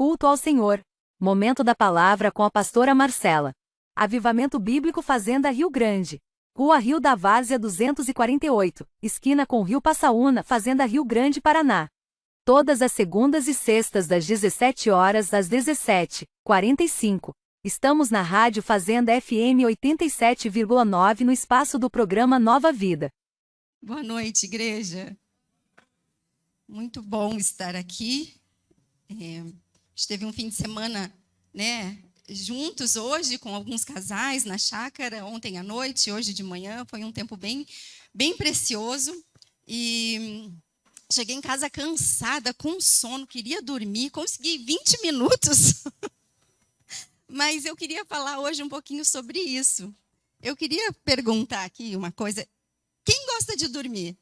culto ao Senhor. Momento da palavra com a pastora Marcela. Avivamento Bíblico Fazenda Rio Grande. Rua Rio da Várzea 248, esquina com Rio Passaúna, Fazenda Rio Grande, Paraná. Todas as segundas e sextas das 17 horas às 17h45. Estamos na Rádio Fazenda FM 87,9 no espaço do programa Nova Vida. Boa noite, igreja. Muito bom estar aqui. A gente teve um fim de semana, juntos hoje com alguns casais na chácara, ontem à noite, hoje de manhã. Foi um tempo bem precioso. E cheguei em casa cansada, com sono, queria dormir, consegui 20 minutos. Mas eu queria falar hoje um pouquinho sobre isso. Eu queria perguntar aqui uma coisa. Quem gosta de dormir?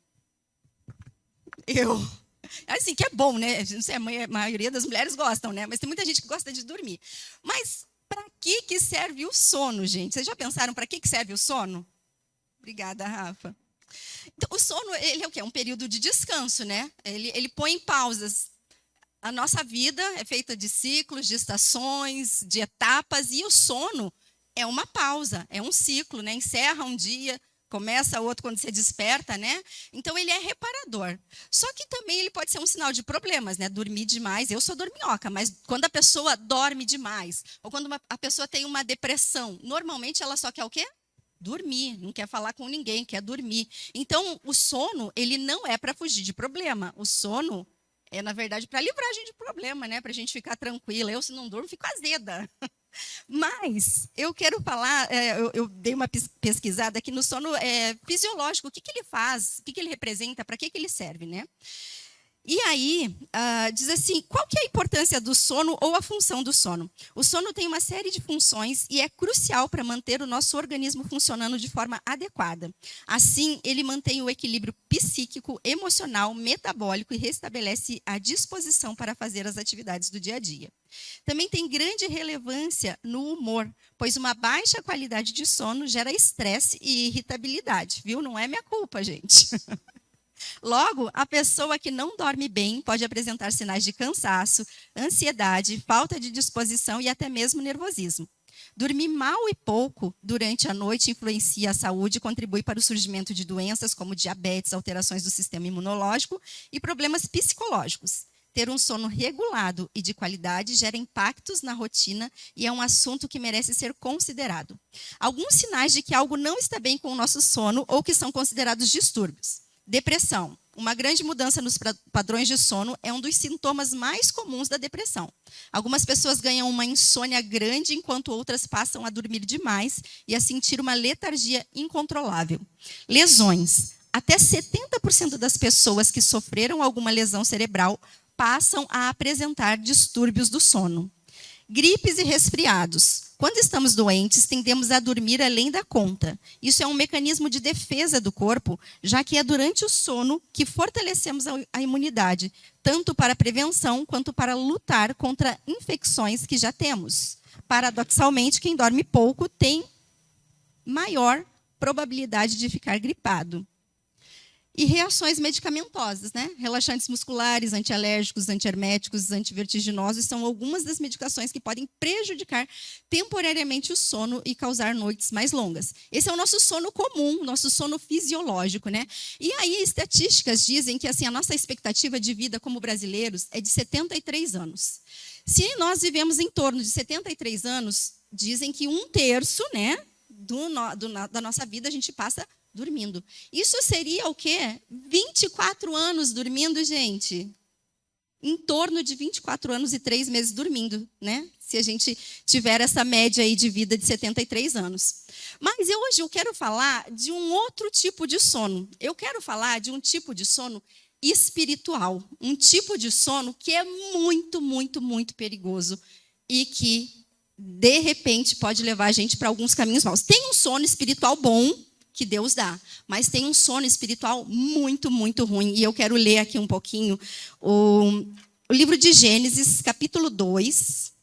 Eu. Assim, que é bom, né? Não sei, a maioria das mulheres gostam, né? Mas tem muita gente que gosta de dormir. Mas para que serve o sono, gente? Vocês já pensaram para que serve o sono? Obrigada, Rafa. Então, o sono, ele é o quê? É um período de descanso, né? Ele põe em pausas. A nossa vida é feita de ciclos, de estações, de etapas, e o sono é uma pausa, é um ciclo, né? Encerra um dia, começa outro quando você desperta, né? Então, ele é reparador. Só que também ele pode ser um sinal de problemas, né? Dormir demais. Eu sou dorminhoca, mas quando a pessoa dorme demais, ou quando a pessoa tem uma depressão, normalmente ela só quer o quê? Dormir, não quer falar com ninguém, quer dormir. Então, o sono, ele não é para fugir de problema. O sono é, na verdade, para livrar a gente de problema, né? Para a gente ficar tranquila. Eu, se não durmo, fico azeda. Mas eu quero falar, eu dei uma pesquisada aqui no sono fisiológico. O que ele faz, o que ele representa, para que ele serve, né? E aí, diz assim, qual que é a importância do sono ou a função do sono? O sono tem uma série de funções e é crucial para manter o nosso organismo funcionando de forma adequada. Assim, ele mantém o equilíbrio psíquico, emocional, metabólico e restabelece a disposição para fazer as atividades do dia a dia. Também tem grande relevância no humor, pois uma baixa qualidade de sono gera estresse e irritabilidade, viu? Não é minha culpa, gente. Logo, a pessoa que não dorme bem pode apresentar sinais de cansaço, ansiedade, falta de disposição e até mesmo nervosismo. Dormir mal e pouco durante a noite influencia a saúde e contribui para o surgimento de doenças como diabetes, alterações do sistema imunológico e problemas psicológicos. Ter um sono regulado e de qualidade gera impactos na rotina e é um assunto que merece ser considerado. Alguns sinais de que algo não está bem com o nosso sono ou que são considerados distúrbios. Depressão. Uma grande mudança nos padrões de sono é um dos sintomas mais comuns da depressão. Algumas pessoas ganham uma insônia grande, enquanto outras passam a dormir demais e a sentir uma letargia incontrolável. Lesões. Até 70% das pessoas que sofreram alguma lesão cerebral passam a apresentar distúrbios do sono. Gripes e resfriados. Quando estamos doentes, tendemos a dormir além da conta. Isso é um mecanismo de defesa do corpo, já que é durante o sono que fortalecemos a imunidade, tanto para prevenção quanto para lutar contra infecções que já temos. Paradoxalmente, quem dorme pouco tem maior probabilidade de ficar gripado. E reações medicamentosas, né? Relaxantes musculares, antialérgicos, antiherméticos, antivertiginosos são algumas das medicações que podem prejudicar temporariamente o sono e causar noites mais longas. Esse é o nosso sono comum, nosso sono fisiológico, né? E aí, estatísticas dizem que assim, a nossa expectativa de vida como brasileiros é de 73 anos. Se nós vivemos em torno de 73 anos, dizem que 1/3, né, da nossa vida a gente passa dormindo. Isso seria o quê? 24 anos dormindo, gente. Em torno de 24 anos e 3 meses dormindo, né? Se a gente tiver essa média aí de vida de 73 anos. Mas hoje eu quero falar de um outro tipo de sono. Eu quero falar de um tipo de sono espiritual. Um tipo de sono que é muito, muito, muito perigoso e que, de repente, pode levar a gente para alguns caminhos maus. Tem um sono espiritual bom, que Deus dá, mas tem um sono espiritual muito, muito ruim. E eu quero ler aqui um pouquinho o livro de Gênesis, capítulo 2,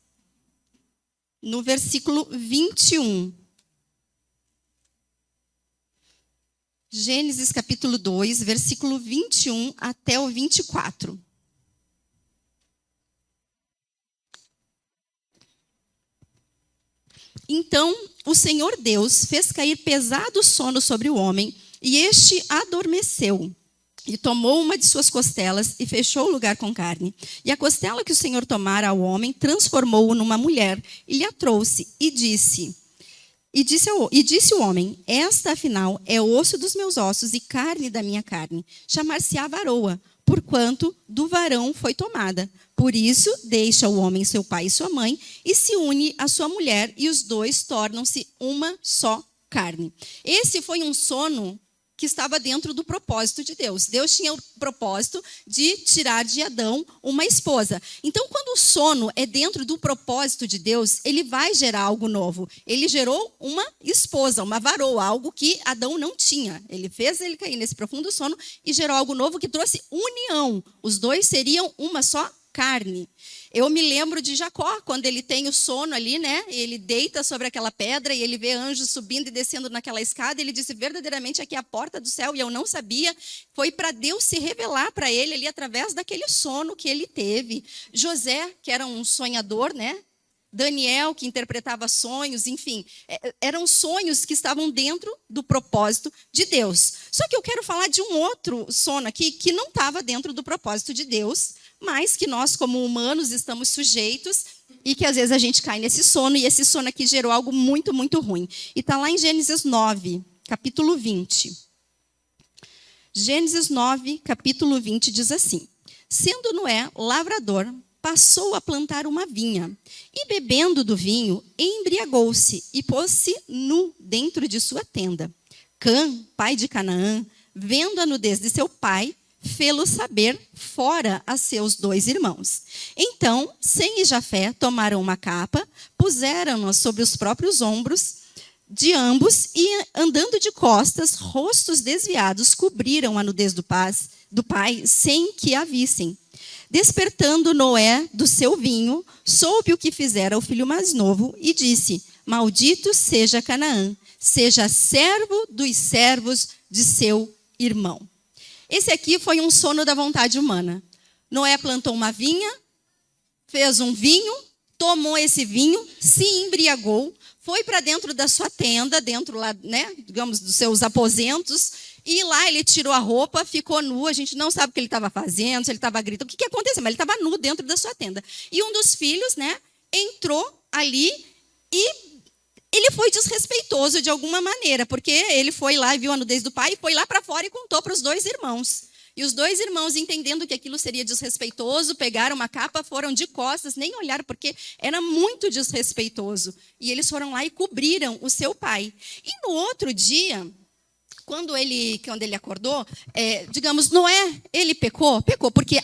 no versículo 21. Gênesis, capítulo 2, versículo 21 até o 24. Então o Senhor Deus fez cair pesado sono sobre o homem, e este adormeceu. E tomou uma de suas costelas e fechou o lugar com carne. E a costela que o Senhor tomara ao homem, transformou-o numa mulher, e lhe a trouxe, e disse o homem: esta, afinal, é osso dos meus ossos e carne da minha carne. Chamar-se-á varoa, porquanto do varão foi tomada. Por isso, deixa o homem seu pai e sua mãe, e se une à sua mulher, e os dois tornam-se uma só carne. Esse foi um sono que estava dentro do propósito de Deus. Deus tinha o propósito de tirar de Adão uma esposa. Então, quando o sono é dentro do propósito de Deus, ele vai gerar algo novo. Ele gerou uma esposa, uma varoa, algo que Adão não tinha. Ele fez ele cair nesse profundo sono e gerou algo novo que trouxe união. Os dois seriam uma só carne. Eu me lembro de Jacó, quando ele tem o sono ali, né? Ele deita sobre aquela pedra e ele vê anjos subindo e descendo naquela escada. Ele disse: verdadeiramente aqui é a porta do céu, e eu não sabia. Foi para Deus se revelar para ele ali através daquele sono que ele teve. José, que era um sonhador, né? Daniel, que interpretava sonhos, enfim, eram sonhos que estavam dentro do propósito de Deus. Só que eu quero falar de um outro sono aqui que não estava dentro do propósito de Deus, mas que nós, como humanos, estamos sujeitos e que às vezes a gente cai nesse sono, e esse sono aqui gerou algo muito, muito ruim. E está lá em Gênesis 9, capítulo 20. Gênesis 9, capítulo 20 diz assim: sendo Noé lavrador, passou a plantar uma vinha, e bebendo do vinho, embriagou-se e pôs-se nu dentro de sua tenda. Cã, pai de Canaã, vendo a nudez de seu pai, fê-lo saber fora a seus 2 irmãos. Então, Sem e Jafé tomaram uma capa, puseram-na sobre os próprios ombros de ambos e, andando de costas, rostos desviados, cobriram a nudez do pai sem que a vissem. Despertando Noé do seu vinho, soube o que fizera o filho mais novo e disse: maldito seja Canaã, seja servo dos servos de seu irmão. Esse aqui foi um sono da vontade humana. Noé plantou uma vinha, fez um vinho, tomou esse vinho, se embriagou, foi para dentro da sua tenda, dentro lá, né, digamos, dos seus aposentos, e lá ele tirou a roupa, ficou nu. A gente não sabe o que ele estava fazendo, se ele estava gritando, o que aconteceu, mas ele estava nu dentro da sua tenda. E um dos filhos, né, entrou ali e ele foi desrespeitoso de alguma maneira, porque ele foi lá e viu a nudez do pai, foi lá para fora e contou para os 2 irmãos. E os 2 irmãos, entendendo que aquilo seria desrespeitoso, pegaram uma capa, foram de costas, nem olharam, porque era muito desrespeitoso. E eles foram lá e cobriram o seu pai. E no outro dia, quando ele acordou, digamos, Noé, ele pecou, porque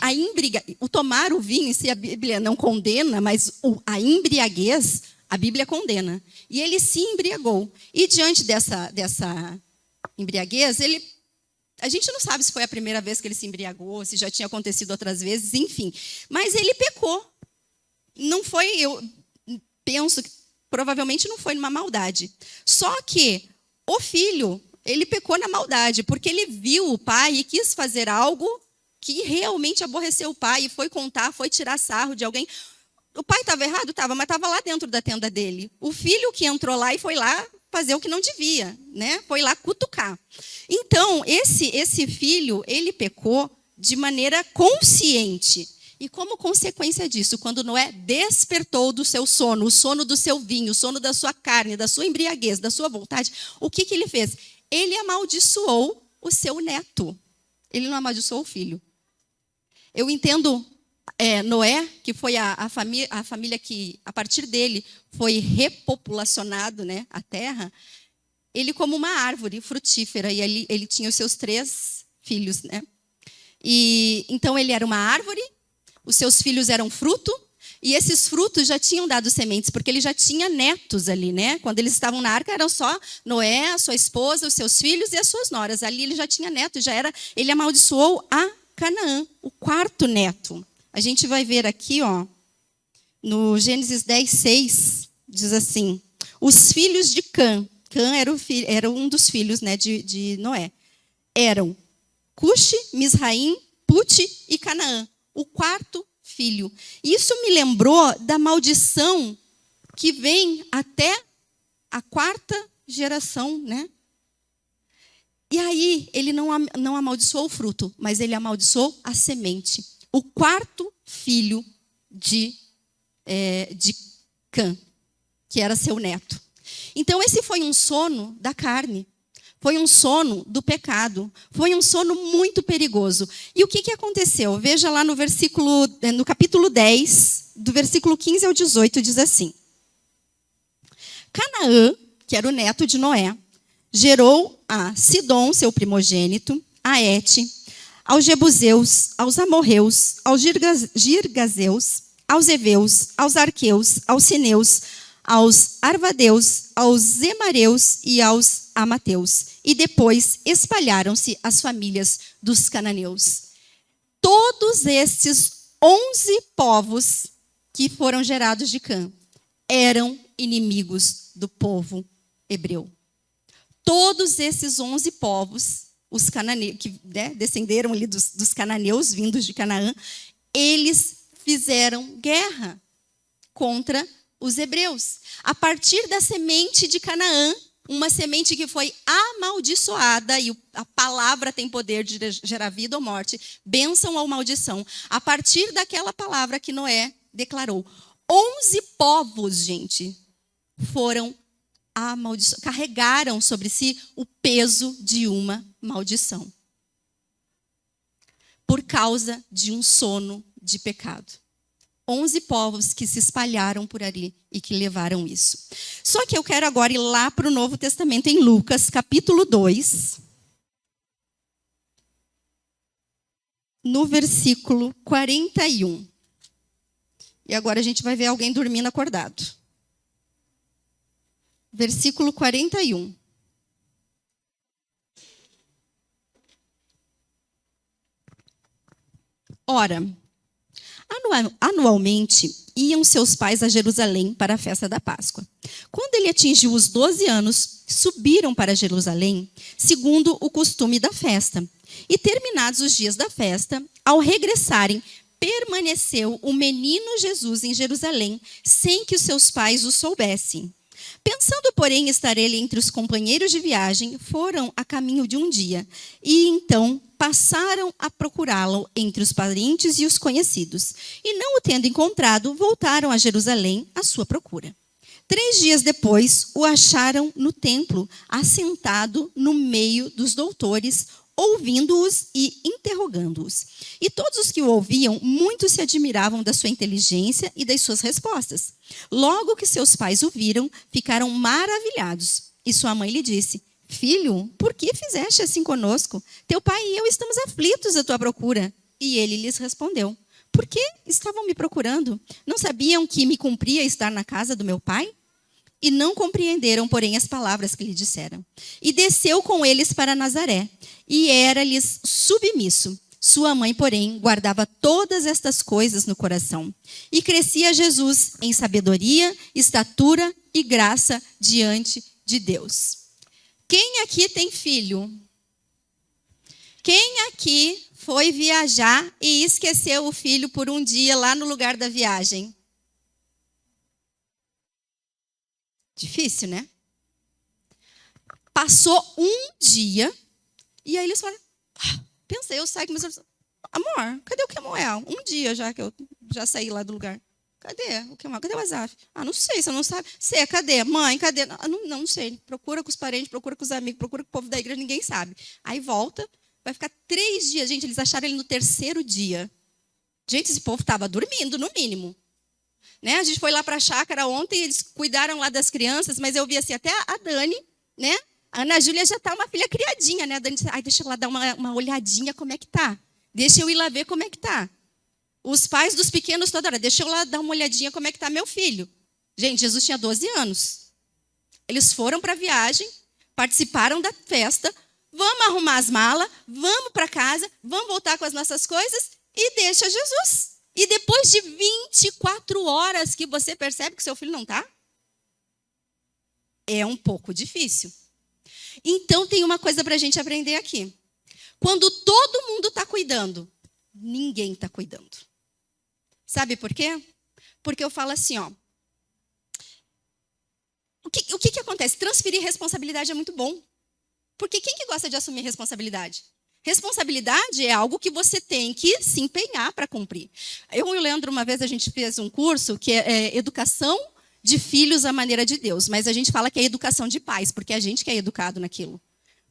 o tomar o vinho em si, a Bíblia não condena, mas a embriaguez, a Bíblia condena. E ele se embriagou. E diante dessa embriaguez, a gente não sabe se foi a primeira vez que ele se embriagou, se já tinha acontecido outras vezes, enfim. Mas ele pecou. Não foi, eu penso que provavelmente não foi numa maldade. Só que o filho, ele pecou na maldade, porque ele viu o pai e quis fazer algo que realmente aborreceu o pai, e foi contar, foi tirar sarro de alguém. O pai estava errado? Estava, mas estava lá dentro da tenda dele. O filho que entrou lá e foi lá fazer o que não devia, né? Foi lá cutucar. Então, esse filho, ele pecou de maneira consciente. E como consequência disso, quando Noé despertou do seu sono, o sono do seu vinho, o sono da sua carne, da sua embriaguez, da sua vontade, o que ele fez? Ele amaldiçoou o seu neto. Ele não amaldiçoou o filho. Eu entendo Noé, que foi a família que, a partir dele, foi repopulacionado, né, a terra, ele como uma árvore frutífera, e ele tinha os seus 3 filhos, né? E então ele era uma árvore, os seus filhos eram fruto, e esses frutos já tinham dado sementes, porque ele já tinha netos ali, né? Quando eles estavam na arca, eram só Noé, a sua esposa, os seus filhos e as suas noras. Ali ele já tinha netos, ele amaldiçoou a Canaã, o 4º neto. A gente vai ver aqui, ó, no Gênesis 10, 6, diz assim: os filhos de Cã era um dos filhos, né, de Noé, eram Cuxi, Misraim, Pute e Canaã, o 4º filho. Isso me lembrou da maldição que vem até a quarta geração, né? E aí, ele não amaldiçoou o fruto, mas ele amaldiçoou a semente. O quarto filho de Cã, que era seu neto. Então, esse foi um sono da carne. Foi um sono do pecado. Foi um sono muito perigoso. E o que aconteceu? Veja lá no capítulo 10, do versículo 15 ao 18, diz assim. Canaã, que era o neto de Noé, gerou a Sidom, seu primogênito, a Et, aos Jebuseus, aos Amorreus, aos Girgazeus, aos Eveus, aos Arqueus, aos Sineus, aos Arvadeus, aos Zemareus e aos Amateus. E depois espalharam-se as famílias dos cananeus. Todos estes 11 povos que foram gerados de Cã eram inimigos do povo hebreu. Todos esses 11 povos, os cananeus, que descenderam ali dos cananeus vindos de Canaã, eles fizeram guerra contra os hebreus. A partir da semente de Canaã, uma semente que foi amaldiçoada, e a palavra tem poder de gerar vida ou morte, bênção ou maldição. A partir daquela palavra que Noé declarou, 11 povos, gente, foram amaldiçoados, carregaram sobre si o peso de uma maldição. Por causa de um sono de pecado. 11 povos que se espalharam por ali e que levaram isso. Só que eu quero agora ir lá para o Novo Testamento, em Lucas, capítulo 2, no versículo 41. E agora a gente vai ver alguém dormindo acordado. Versículo 41. Ora, anualmente iam seus pais a Jerusalém para a festa da Páscoa. Quando ele atingiu os 12 anos, subiram para Jerusalém, segundo o costume da festa. E terminados os dias da festa, ao regressarem, permaneceu o menino Jesus em Jerusalém, sem que os seus pais o soubessem. Pensando, porém, estar ele entre os companheiros de viagem, foram a caminho de um dia, e então passaram a procurá-lo entre os parentes e os conhecidos. E não o tendo encontrado, voltaram a Jerusalém à sua procura. 3 dias depois, o acharam no templo, assentado no meio dos doutores, ouvindo-os e interrogando-os. E todos os que o ouviam, muito se admiravam da sua inteligência e das suas respostas. Logo que seus pais o viram, ficaram maravilhados. E sua mãe lhe disse: Filho, por que fizeste assim conosco? Teu pai e eu estamos aflitos à tua procura. E ele lhes respondeu: Por que estavam me procurando? Não sabiam que me cumpria estar na casa do meu pai? E não compreenderam, porém, as palavras que lhe disseram. E desceu com eles para Nazaré, e era-lhes submisso. Sua mãe, porém, guardava todas estas coisas no coração. E crescia Jesus em sabedoria, estatura e graça diante de Deus. Quem aqui tem filho? Quem aqui foi viajar e esqueceu o filho por um dia lá no lugar da viagem? Difícil, né? Passou um dia e aí eles falaram, pensei, eu saio com meus amor, cadê o Kemuel? Um dia já que eu já saí lá do lugar. Cadê o Kemuel? Cadê o Asaf? Não sei, você não sabe. Você, cadê? Mãe, cadê? Não sei. Procura com os parentes, procura com os amigos, procura com o povo da igreja, ninguém sabe. Aí volta, vai ficar 3 dias. Gente, eles acharam ele no 3º dia. Gente, esse povo estava dormindo, no mínimo. Né? A gente foi lá para a chácara ontem, eles cuidaram lá das crianças, mas eu vi assim, até a Dani, né? A Ana Júlia já está uma filha criadinha, né? A Dani disse, deixa eu lá dar uma olhadinha como é que tá. Deixa eu ir lá ver como é que tá. Os pais dos pequenos toda hora, deixa eu lá dar uma olhadinha como é que tá meu filho. Gente, Jesus tinha 12 anos. Eles foram para a viagem, participaram da festa, vamos arrumar as malas, vamos para casa, vamos voltar com as nossas coisas e deixa Jesus. E depois de 24 horas que você percebe que seu filho não está? É um pouco difícil. Então tem uma coisa para a gente aprender aqui. Quando todo mundo está cuidando, ninguém está cuidando. Sabe por quê? Porque eu falo assim, O que acontece? Transferir responsabilidade é muito bom. Porque quem que gosta de assumir responsabilidade? Responsabilidade é algo que você tem que se empenhar para cumprir. Eu e o Leandro, uma vez, a gente fez um curso que é Educação de Filhos à Maneira de Deus. Mas a gente fala que é educação de pais, porque é a gente que é educado naquilo.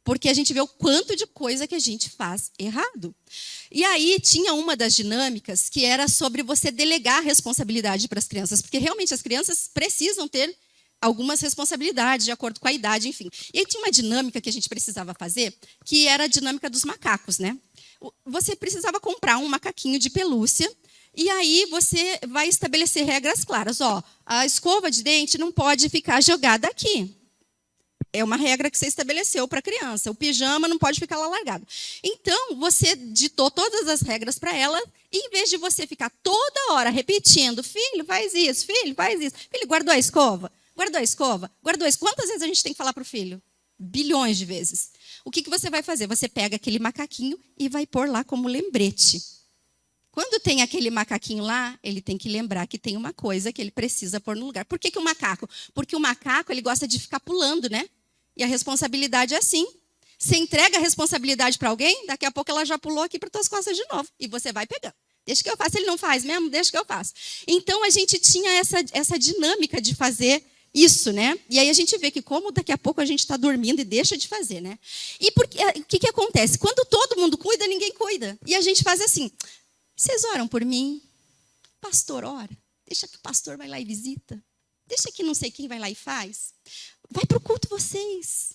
Porque a gente vê o quanto de coisa que a gente faz errado. E aí tinha uma das dinâmicas que era sobre você delegar a responsabilidade para as crianças. Porque realmente as crianças precisam ter algumas responsabilidades de acordo com a idade, enfim. E aí tinha uma dinâmica que a gente precisava fazer, que era a dinâmica dos macacos, né? Você precisava comprar um macaquinho de pelúcia, e aí você vai estabelecer regras claras. Ó, a escova de dente não pode ficar jogada aqui. É uma regra que você estabeleceu para a criança. O pijama não pode ficar lá largado. Então, você ditou todas as regras para ela, e em vez de você ficar toda hora repetindo, filho, faz isso, filho, faz isso. Filho, guardou a escova? Guardou a escova? Guardou a escova? Quantas vezes a gente tem que falar para o filho? Bilhões de vezes. O que você vai fazer? Você pega aquele macaquinho e vai pôr lá como lembrete. Quando tem aquele macaquinho lá, ele tem que lembrar que tem uma coisa que ele precisa pôr no lugar. Por que o macaco? Porque o macaco ele gosta de ficar pulando, né? E a responsabilidade é assim. Você entrega a responsabilidade para alguém, daqui a pouco ela já pulou aqui para as tuas costas de novo. E você vai pegando. Deixa que eu faço. Ele não faz mesmo? Deixa que eu faço. Então, a gente tinha essa dinâmica de fazer isso, né? E aí a gente vê que como daqui a pouco a gente está dormindo e deixa de fazer, né? E o que acontece? Quando todo mundo cuida, ninguém cuida. E a gente faz assim, vocês oram por mim? Pastor, ora. Deixa que o pastor vai lá e visita. Deixa que não sei quem vai lá e faz. Vai para o culto vocês.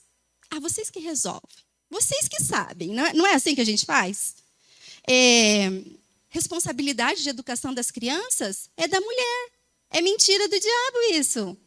Ah, vocês que resolvem. Vocês que sabem. Não é assim que a gente faz? Responsabilidade de educação das crianças é da mulher. É mentira do diabo isso.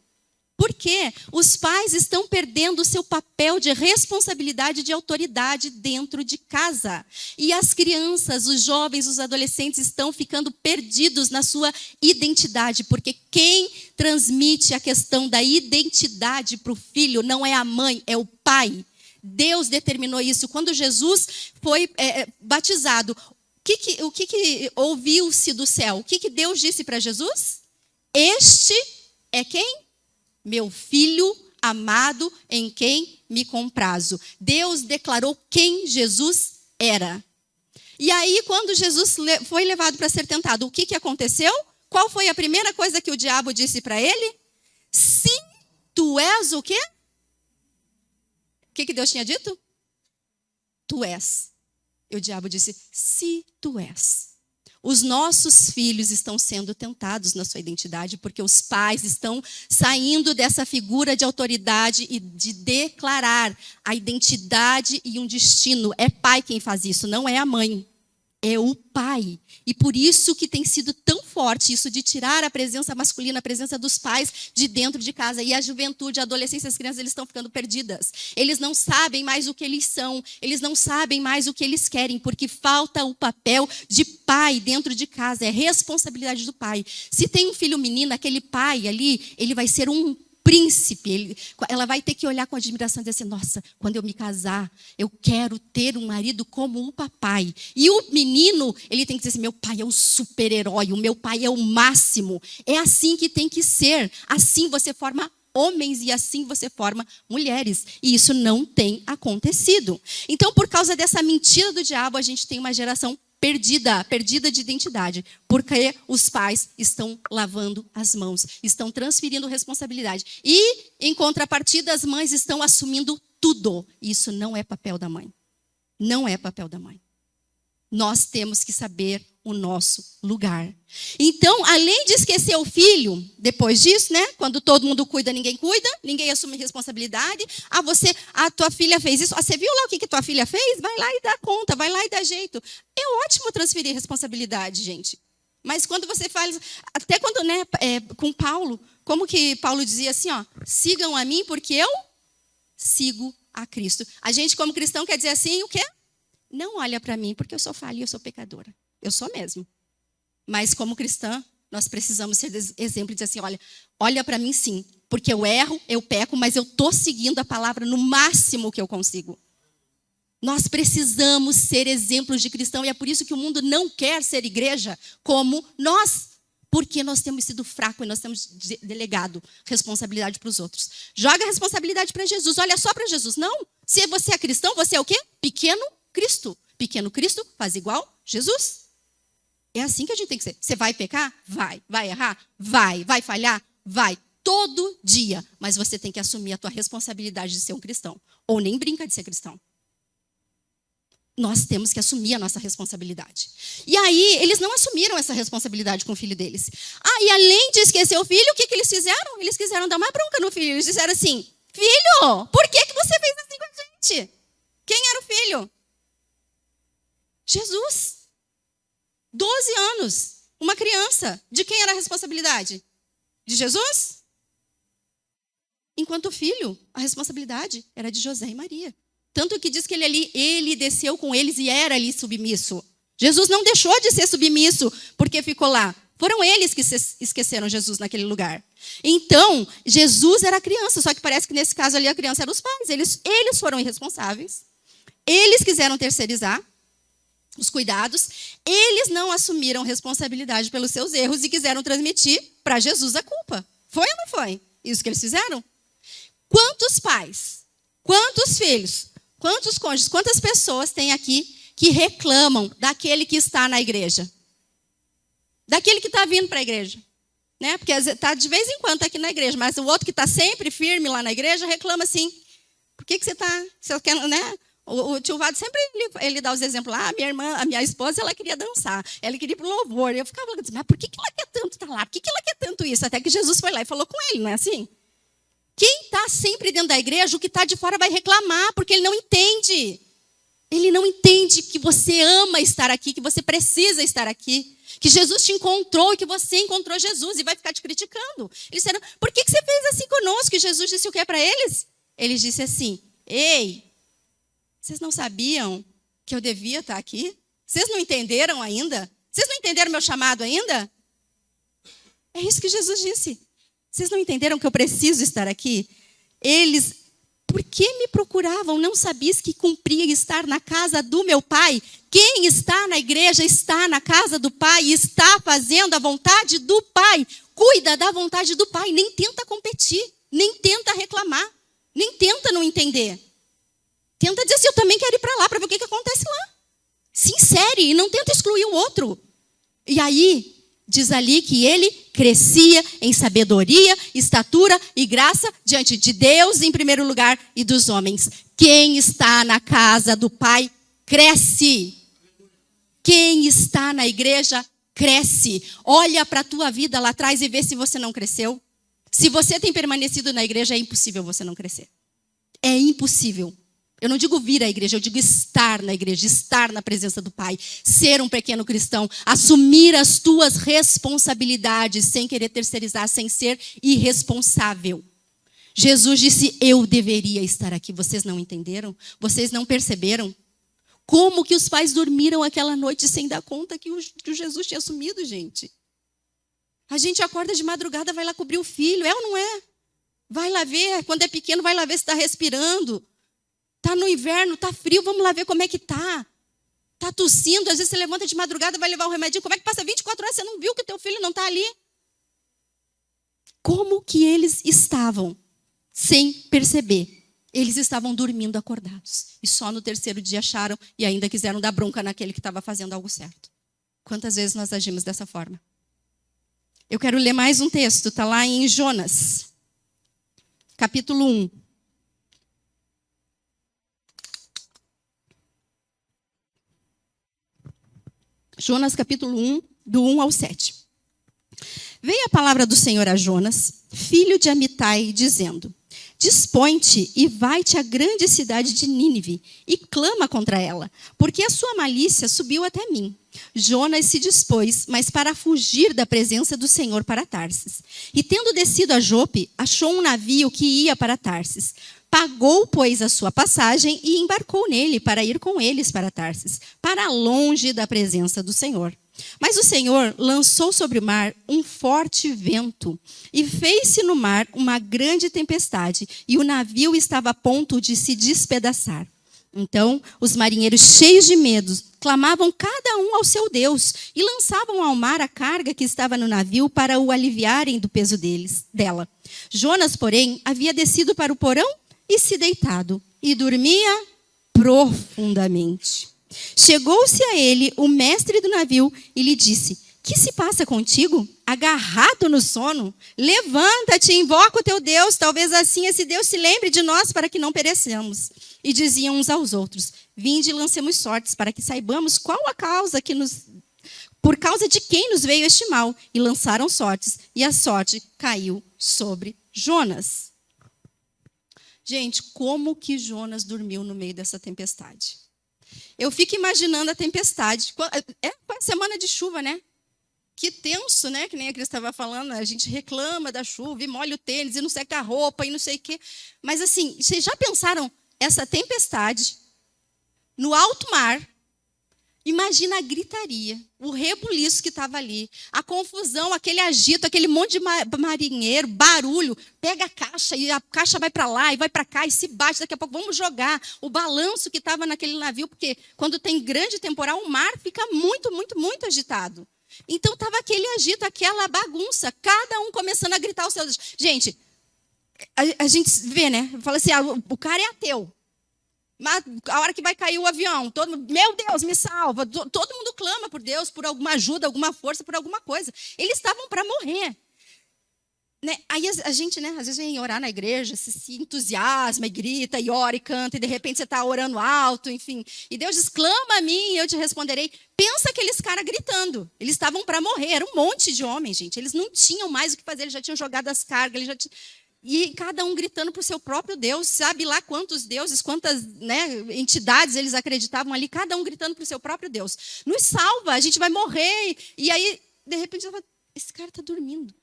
Por quê? Os pais estão perdendo o seu papel de responsabilidade de autoridade dentro de casa. E as crianças, os jovens, os adolescentes estão ficando perdidos na sua identidade. Porque quem transmite a questão da identidade para o filho não é a mãe, é o pai. Deus determinou isso. Quando Jesus foi batizado, o que ouviu-se do céu? O que Deus disse para Jesus? Este é quem? Meu filho amado em quem me comprazo. Deus declarou quem Jesus era. E aí, quando Jesus foi levado para ser tentado, o que aconteceu? Qual foi a primeira coisa que o diabo disse para ele? Se tu és o quê? O que Deus tinha dito? Tu és. E o diabo disse, se tu és. Os nossos filhos estão sendo tentados na sua identidade porque os pais estão saindo dessa figura de autoridade e de declarar a identidade e um destino. É pai quem faz isso, não é a mãe. É o pai. E por isso que tem sido tão forte isso de tirar a presença masculina, a presença dos pais de dentro de casa. E a juventude, a adolescência, as crianças, eles estão ficando perdidas. Eles não sabem mais o que eles são. Eles não sabem mais o que eles querem, porque falta o papel de pai dentro de casa. É responsabilidade do pai. Se tem um filho menino, aquele pai ali, ele vai ser um príncipe, ela vai ter que olhar com admiração e dizer assim, nossa, quando eu me casar, eu quero ter um marido como o papai. E o menino, ele tem que dizer assim, meu pai é um super-herói, o meu pai é o máximo. É assim que tem que ser. Assim você forma homens e assim você forma mulheres. E isso não tem acontecido. Então, por causa dessa mentira do diabo, a gente tem uma geração perdida de identidade, porque os pais estão lavando as mãos, estão transferindo responsabilidade. E, em contrapartida, as mães estão assumindo tudo. Isso não é papel da mãe. Não é papel da mãe. Nós temos que saber o nosso lugar. Então, além de esquecer o filho, depois disso, né? Quando todo mundo cuida, ninguém assume responsabilidade. A tua filha fez isso. Você viu lá o que tua filha fez? Vai lá e dá conta, vai lá e dá jeito. É ótimo transferir responsabilidade, gente. Mas quando você faz, até quando, né, com Paulo, como que Paulo dizia assim, ó, sigam a mim porque eu sigo a Cristo. A gente, como cristão, quer dizer assim, o quê? Não olha para mim, porque eu sou falha e eu sou pecadora. Eu sou mesmo. Mas como cristã, nós precisamos ser exemplo e dizer assim, olha para mim sim. Porque eu erro, eu peco, mas eu estou seguindo a palavra no máximo que eu consigo. Nós precisamos ser exemplos de cristão. E é por isso que o mundo não quer ser igreja como nós. Porque nós temos sido fracos e nós temos delegado responsabilidade para os outros. Joga a responsabilidade para Jesus. Olha só para Jesus. Não. Se você é cristão, você é o quê? Pequeno Cristo. Pequeno Cristo faz igual Jesus. É assim que a gente tem que ser. Você vai pecar? Vai. Vai errar? Vai. Vai falhar? Vai. Todo dia. Mas você tem que assumir a tua responsabilidade de ser um cristão. Ou nem brinca de ser cristão. Nós temos que assumir a nossa responsabilidade. E aí, eles não assumiram essa responsabilidade com o filho deles. E além de esquecer o filho, o que eles fizeram? Eles quiseram dar uma bronca no filho. Eles disseram assim, filho, por que você fez assim com a gente? Quem era o filho? Jesus. 12 anos. Uma criança. De quem era a responsabilidade? De Jesus? Enquanto o filho, a responsabilidade era de José e Maria. Tanto que diz que ele desceu com eles e era ali submisso. Jesus não deixou de ser submisso porque ficou lá. Foram eles que esqueceram Jesus naquele lugar. Então, Jesus era criança, só que parece que nesse caso ali a criança era os pais. Eles foram irresponsáveis. Eles quiseram terceirizar os cuidados. Eles não assumiram responsabilidade pelos seus erros e quiseram transmitir para Jesus a culpa. Foi ou não foi? Isso que eles fizeram? Quantos pais, quantos filhos, quantos cônjuges, quantas pessoas tem aqui que reclamam daquele que está na igreja? Daquele que está vindo para a igreja. Né? Porque tá, de vez em quando está aqui na igreja, mas o outro que está sempre firme lá na igreja reclama assim, por que você está... Né? O tio Vado sempre ele dá os exemplos lá, a minha esposa, ela queria dançar, ela queria ir para o louvor. Eu ficava assim, mas por que ela quer tanto estar lá? Por que ela quer tanto isso? Até que Jesus foi lá e falou com ele, não é assim? Quem está sempre dentro da igreja, o que está de fora vai reclamar, porque ele não entende. Ele não entende que você ama estar aqui, que você precisa estar aqui. Que Jesus te encontrou e que você encontrou Jesus e vai ficar te criticando. Eles disseram, por que você fez assim conosco? E Jesus disse o que para eles? Ele disse assim, ei, vocês não sabiam que eu devia estar aqui? Vocês não entenderam ainda? Vocês não entenderam meu chamado ainda? É isso que Jesus disse. Vocês não entenderam que eu preciso estar aqui? Eles, por que me procuravam? Não sabias que cumpria estar na casa do meu pai? Quem está na igreja está na casa do pai e está fazendo a vontade do pai. Cuida da vontade do pai. Nem tenta competir, nem tenta reclamar, nem tenta não entender. Tenta dizer assim, eu também quero ir para lá para ver o que acontece lá. Se insere e não tenta excluir o outro. E aí, diz ali que ele crescia em sabedoria, estatura e graça diante de Deus em primeiro lugar e dos homens. Quem está na casa do Pai, cresce. Quem está na igreja, cresce. Olha para a tua vida lá atrás e vê se você não cresceu. Se você tem permanecido na igreja, é impossível você não crescer. É impossível. Eu não digo vir à igreja, eu digo estar na igreja, estar na presença do Pai, ser um pequeno cristão, assumir as tuas responsabilidades sem querer terceirizar, sem ser irresponsável. Jesus disse, eu deveria estar aqui. Vocês não entenderam? Vocês não perceberam? Como que os pais dormiram aquela noite sem dar conta que o Jesus tinha sumido, gente? A gente acorda de madrugada, vai lá cobrir o filho, é ou não é? Vai lá ver, quando é pequeno, vai lá ver se está respirando. Está no inverno, está frio, vamos lá ver como é que está. Está tossindo, às vezes você levanta de madrugada, vai levar um remedinho. Como é que passa 24 horas, você não viu que o teu filho não está ali? Como que eles estavam sem perceber? Eles estavam dormindo acordados. E só no terceiro dia acharam e ainda quiseram dar bronca naquele que estava fazendo algo certo. Quantas vezes nós agimos dessa forma? Eu quero ler mais um texto, está lá em Jonas, capítulo 1. Jonas capítulo 1, do 1 ao 7. Veio a palavra do Senhor a Jonas, filho de Amitai, dizendo, dispõe-te e vai-te à grande cidade de Nínive e clama contra ela, porque a sua malícia subiu até mim. Jonas se dispôs, mas para fugir da presença do Senhor para Tarsis. E tendo descido a Jope, achou um navio que ia para Tarsis. Pagou, pois, a sua passagem e embarcou nele para ir com eles para Tarsis, para longe da presença do Senhor. Mas o Senhor lançou sobre o mar um forte vento e fez-se no mar uma grande tempestade, e o navio estava a ponto de se despedaçar. Então, os marinheiros, cheios de medo, clamavam cada um ao seu Deus e lançavam ao mar a carga que estava no navio para o aliviarem do peso dela. Jonas, porém, havia descido para o porão e se deitado, e dormia profundamente. Chegou-se a ele o mestre do navio e lhe disse: que se passa contigo? Agarrado no sono? Levanta-te e invoca o teu Deus, talvez assim esse Deus se lembre de nós para que não perecemos. E diziam uns aos outros: vinde e lancemos sortes, para que saibamos qual a causa por causa de quem nos veio este mal. E lançaram sortes, e a sorte caiu sobre Jonas. Gente, como que Jonas dormiu no meio dessa tempestade? Eu fico imaginando a tempestade. É semana de chuva, né? Que tenso, né? Que nem a Cris estava falando, a gente reclama da chuva e molha o tênis e não seca a roupa e não sei o quê. Mas assim, vocês já pensaram essa tempestade no alto mar? Imagina a gritaria, o rebuliço que estava ali, a confusão, aquele agito, aquele monte de marinheiro, barulho, pega a caixa e a caixa vai para lá e vai para cá e se bate, daqui a pouco vamos jogar. O balanço que estava naquele navio, porque quando tem grande temporal, o mar fica muito, muito, muito agitado. Então estava aquele agito, aquela bagunça, cada um começando a gritar os seus. Gente, a gente vê, né? Fala assim, o cara é ateu. Mas a hora que vai cair o avião, meu Deus, me salva. Todo mundo clama por Deus, por alguma ajuda, alguma força, por alguma coisa. Eles estavam para morrer. Né? Aí a gente, né, às vezes vem orar na igreja, se entusiasma e grita e ora e canta, e de repente você está orando alto, enfim. E Deus diz, clama a mim e eu te responderei. Pensa aqueles caras gritando. Eles estavam para morrer, era um monte de homens, gente. Eles não tinham mais o que fazer, eles já tinham jogado as cargas, e cada um gritando para o seu próprio Deus, sabe lá quantos deuses, quantas, né, entidades eles acreditavam ali, cada um gritando para o seu próprio Deus. Nos salva, a gente vai morrer. E aí, de repente, esse cara está dormindo.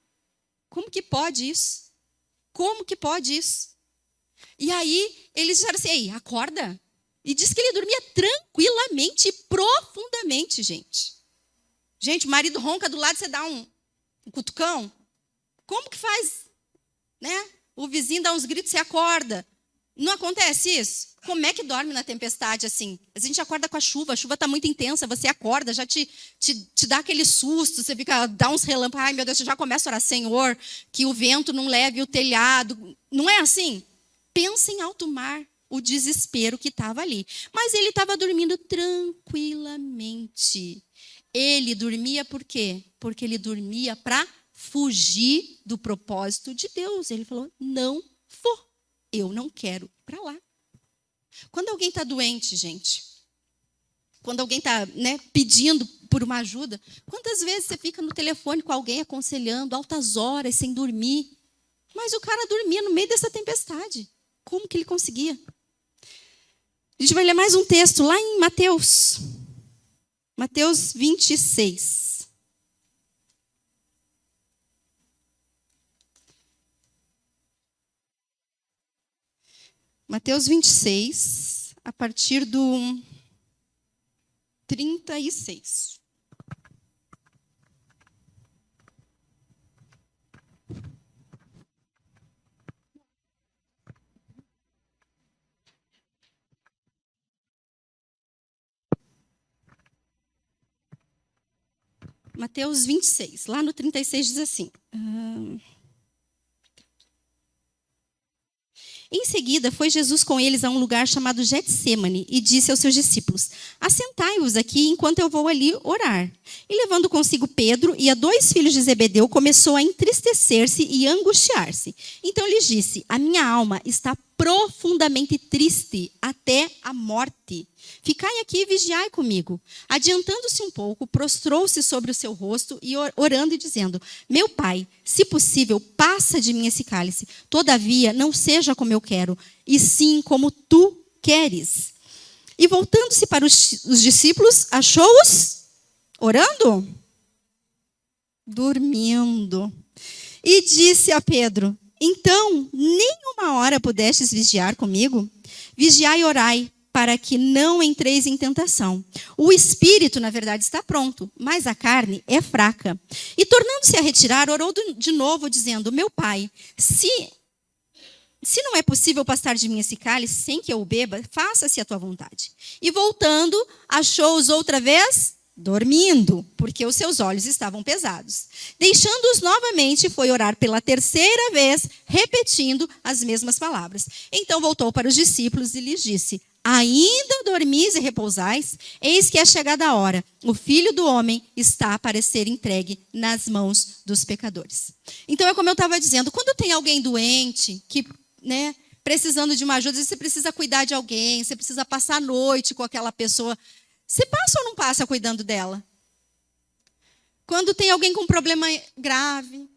Como que pode isso? Como que pode isso? E aí, eles disseram assim, ei, acorda. E diz que ele dormia tranquilamente e profundamente, gente. Gente, o marido ronca do lado, você dá um cutucão. Como que faz? Né? O vizinho dá uns gritos, você acorda. Não acontece isso? Como é que dorme na tempestade assim? A gente acorda com a chuva está muito intensa, você acorda, já te dá aquele susto, você dá uns relâmpagos, ai meu Deus, você já começa a orar, Senhor, que o vento não leve o telhado. Não é assim? Pensa em alto mar, o desespero que estava ali. Mas ele estava dormindo tranquilamente. Ele dormia por quê? Porque ele dormia para fugir do propósito de Deus. Ele falou, não vou. Eu não quero ir para lá. Quando alguém está doente, gente, quando alguém está, né, pedindo por uma ajuda, quantas vezes você fica no telefone com alguém aconselhando, altas horas, sem dormir? Mas o cara dormia no meio dessa tempestade. Como que ele conseguia? A gente vai ler mais um texto lá em Mateus. Mateus 26. Mateus 26, a partir do 36. Mateus 26, lá no 36 diz assim. Em seguida, foi Jesus com eles a um lugar chamado Getsêmani e disse aos seus discípulos, assentai-vos aqui enquanto eu vou ali orar. E levando consigo Pedro e a 2 filhos de Zebedeu, começou a entristecer-se e angustiar-se. Então lhes disse, a minha alma está profundamente triste até a morte. Ficai aqui e vigiai comigo. Adiantando-se um pouco, prostrou-se sobre o seu rosto e orando e dizendo, meu pai, se possível, passa de mim esse cálice. Todavia, não seja como eu quero, e sim como tu queres. E voltando-se para os discípulos, achou-os orando? Dormindo. E disse a Pedro, então, nem uma hora pudestes vigiar comigo? Vigiai e orai, para que não entreis em tentação. O espírito, na verdade, está pronto, mas a carne é fraca. E tornando-se a retirar, orou de novo, dizendo, meu pai, se se não é possível passar de mim esse cálice sem que eu o beba, faça-se a tua vontade. E voltando, achou-os outra vez dormindo, porque os seus olhos estavam pesados. Deixando-os novamente, foi orar pela terceira vez, repetindo as mesmas palavras. Então voltou para os discípulos e lhes disse: ainda dormis e repousais? Eis que é chegada a hora. O Filho do Homem está para ser entregue nas mãos dos pecadores. Então é como eu estava dizendo, quando tem alguém doente, que, precisando de uma ajuda, você precisa cuidar de alguém, você precisa passar a noite com aquela pessoa, você passa ou não passa cuidando dela? Quando tem alguém com um problema grave,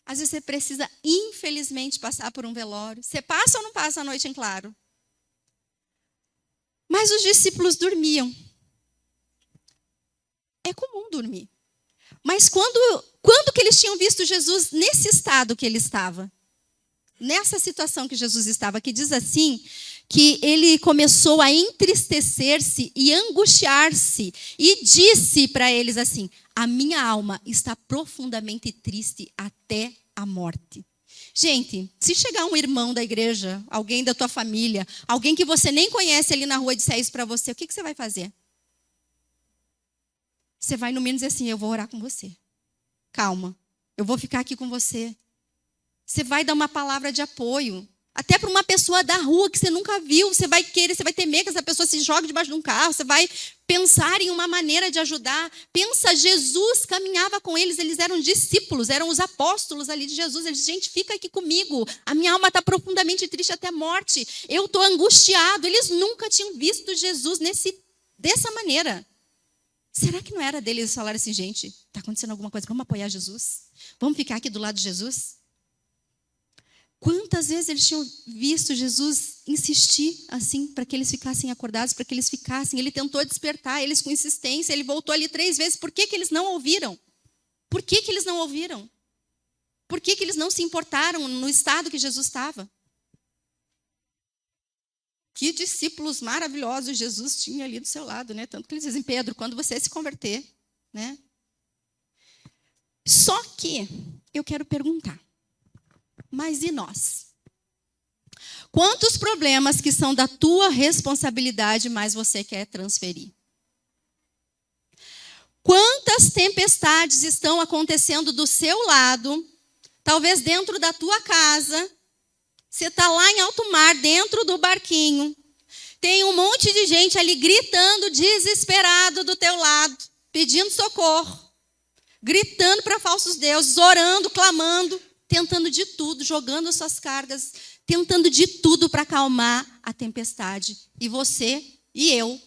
às vezes você precisa, infelizmente, passar por um velório. Você passa ou não passa a noite em claro? Mas os discípulos dormiam. É comum dormir. Mas quando que eles tinham visto Jesus nesse estado que ele estava? Nessa situação que Jesus estava, que diz assim, que ele começou a entristecer-se e angustiar-se. E disse para eles assim: a minha alma está profundamente triste até a morte. Gente, se chegar um irmão da igreja, alguém da tua família, alguém que você nem conhece ali na rua e disser isso para você, o que você vai fazer? Você vai no mínimo dizer assim: eu vou orar com você. Calma, eu vou ficar aqui com você. Você vai dar uma palavra de apoio. Até para uma pessoa da rua que você nunca viu, você vai temer que essa pessoa se jogue debaixo de um carro, você vai pensar em uma maneira de ajudar. Pensa, Jesus caminhava com eles eram discípulos, eram os apóstolos ali de Jesus. Eles disseram: gente, fica aqui comigo, a minha alma está profundamente triste até a morte, eu estou angustiado. Eles nunca tinham visto Jesus dessa maneira. Será que não era deles falar assim: gente, está acontecendo alguma coisa, vamos apoiar Jesus? Vamos ficar aqui do lado de Jesus? Quantas vezes eles tinham visto Jesus insistir assim, para que eles ficassem acordados, para que eles ficassem. Ele tentou despertar eles com insistência, ele voltou ali 3 vezes. Por que eles não ouviram? Por que eles não ouviram? Por que eles não se importaram no estado que Jesus estava? Que discípulos maravilhosos Jesus tinha ali do seu lado, né? Tanto que eles dizem: Pedro, quando você se converter, né? Só que eu quero perguntar: mas e nós? Quantos problemas que são da tua responsabilidade, mais você quer transferir? Quantas tempestades estão acontecendo do seu lado, talvez dentro da tua casa? Você está lá em alto mar, dentro do barquinho. Tem um monte de gente ali gritando, desesperado do teu lado, pedindo socorro, gritando para falsos deuses, orando, clamando, tentando de tudo, jogando suas cargas, tentando de tudo para acalmar a tempestade. E você e eu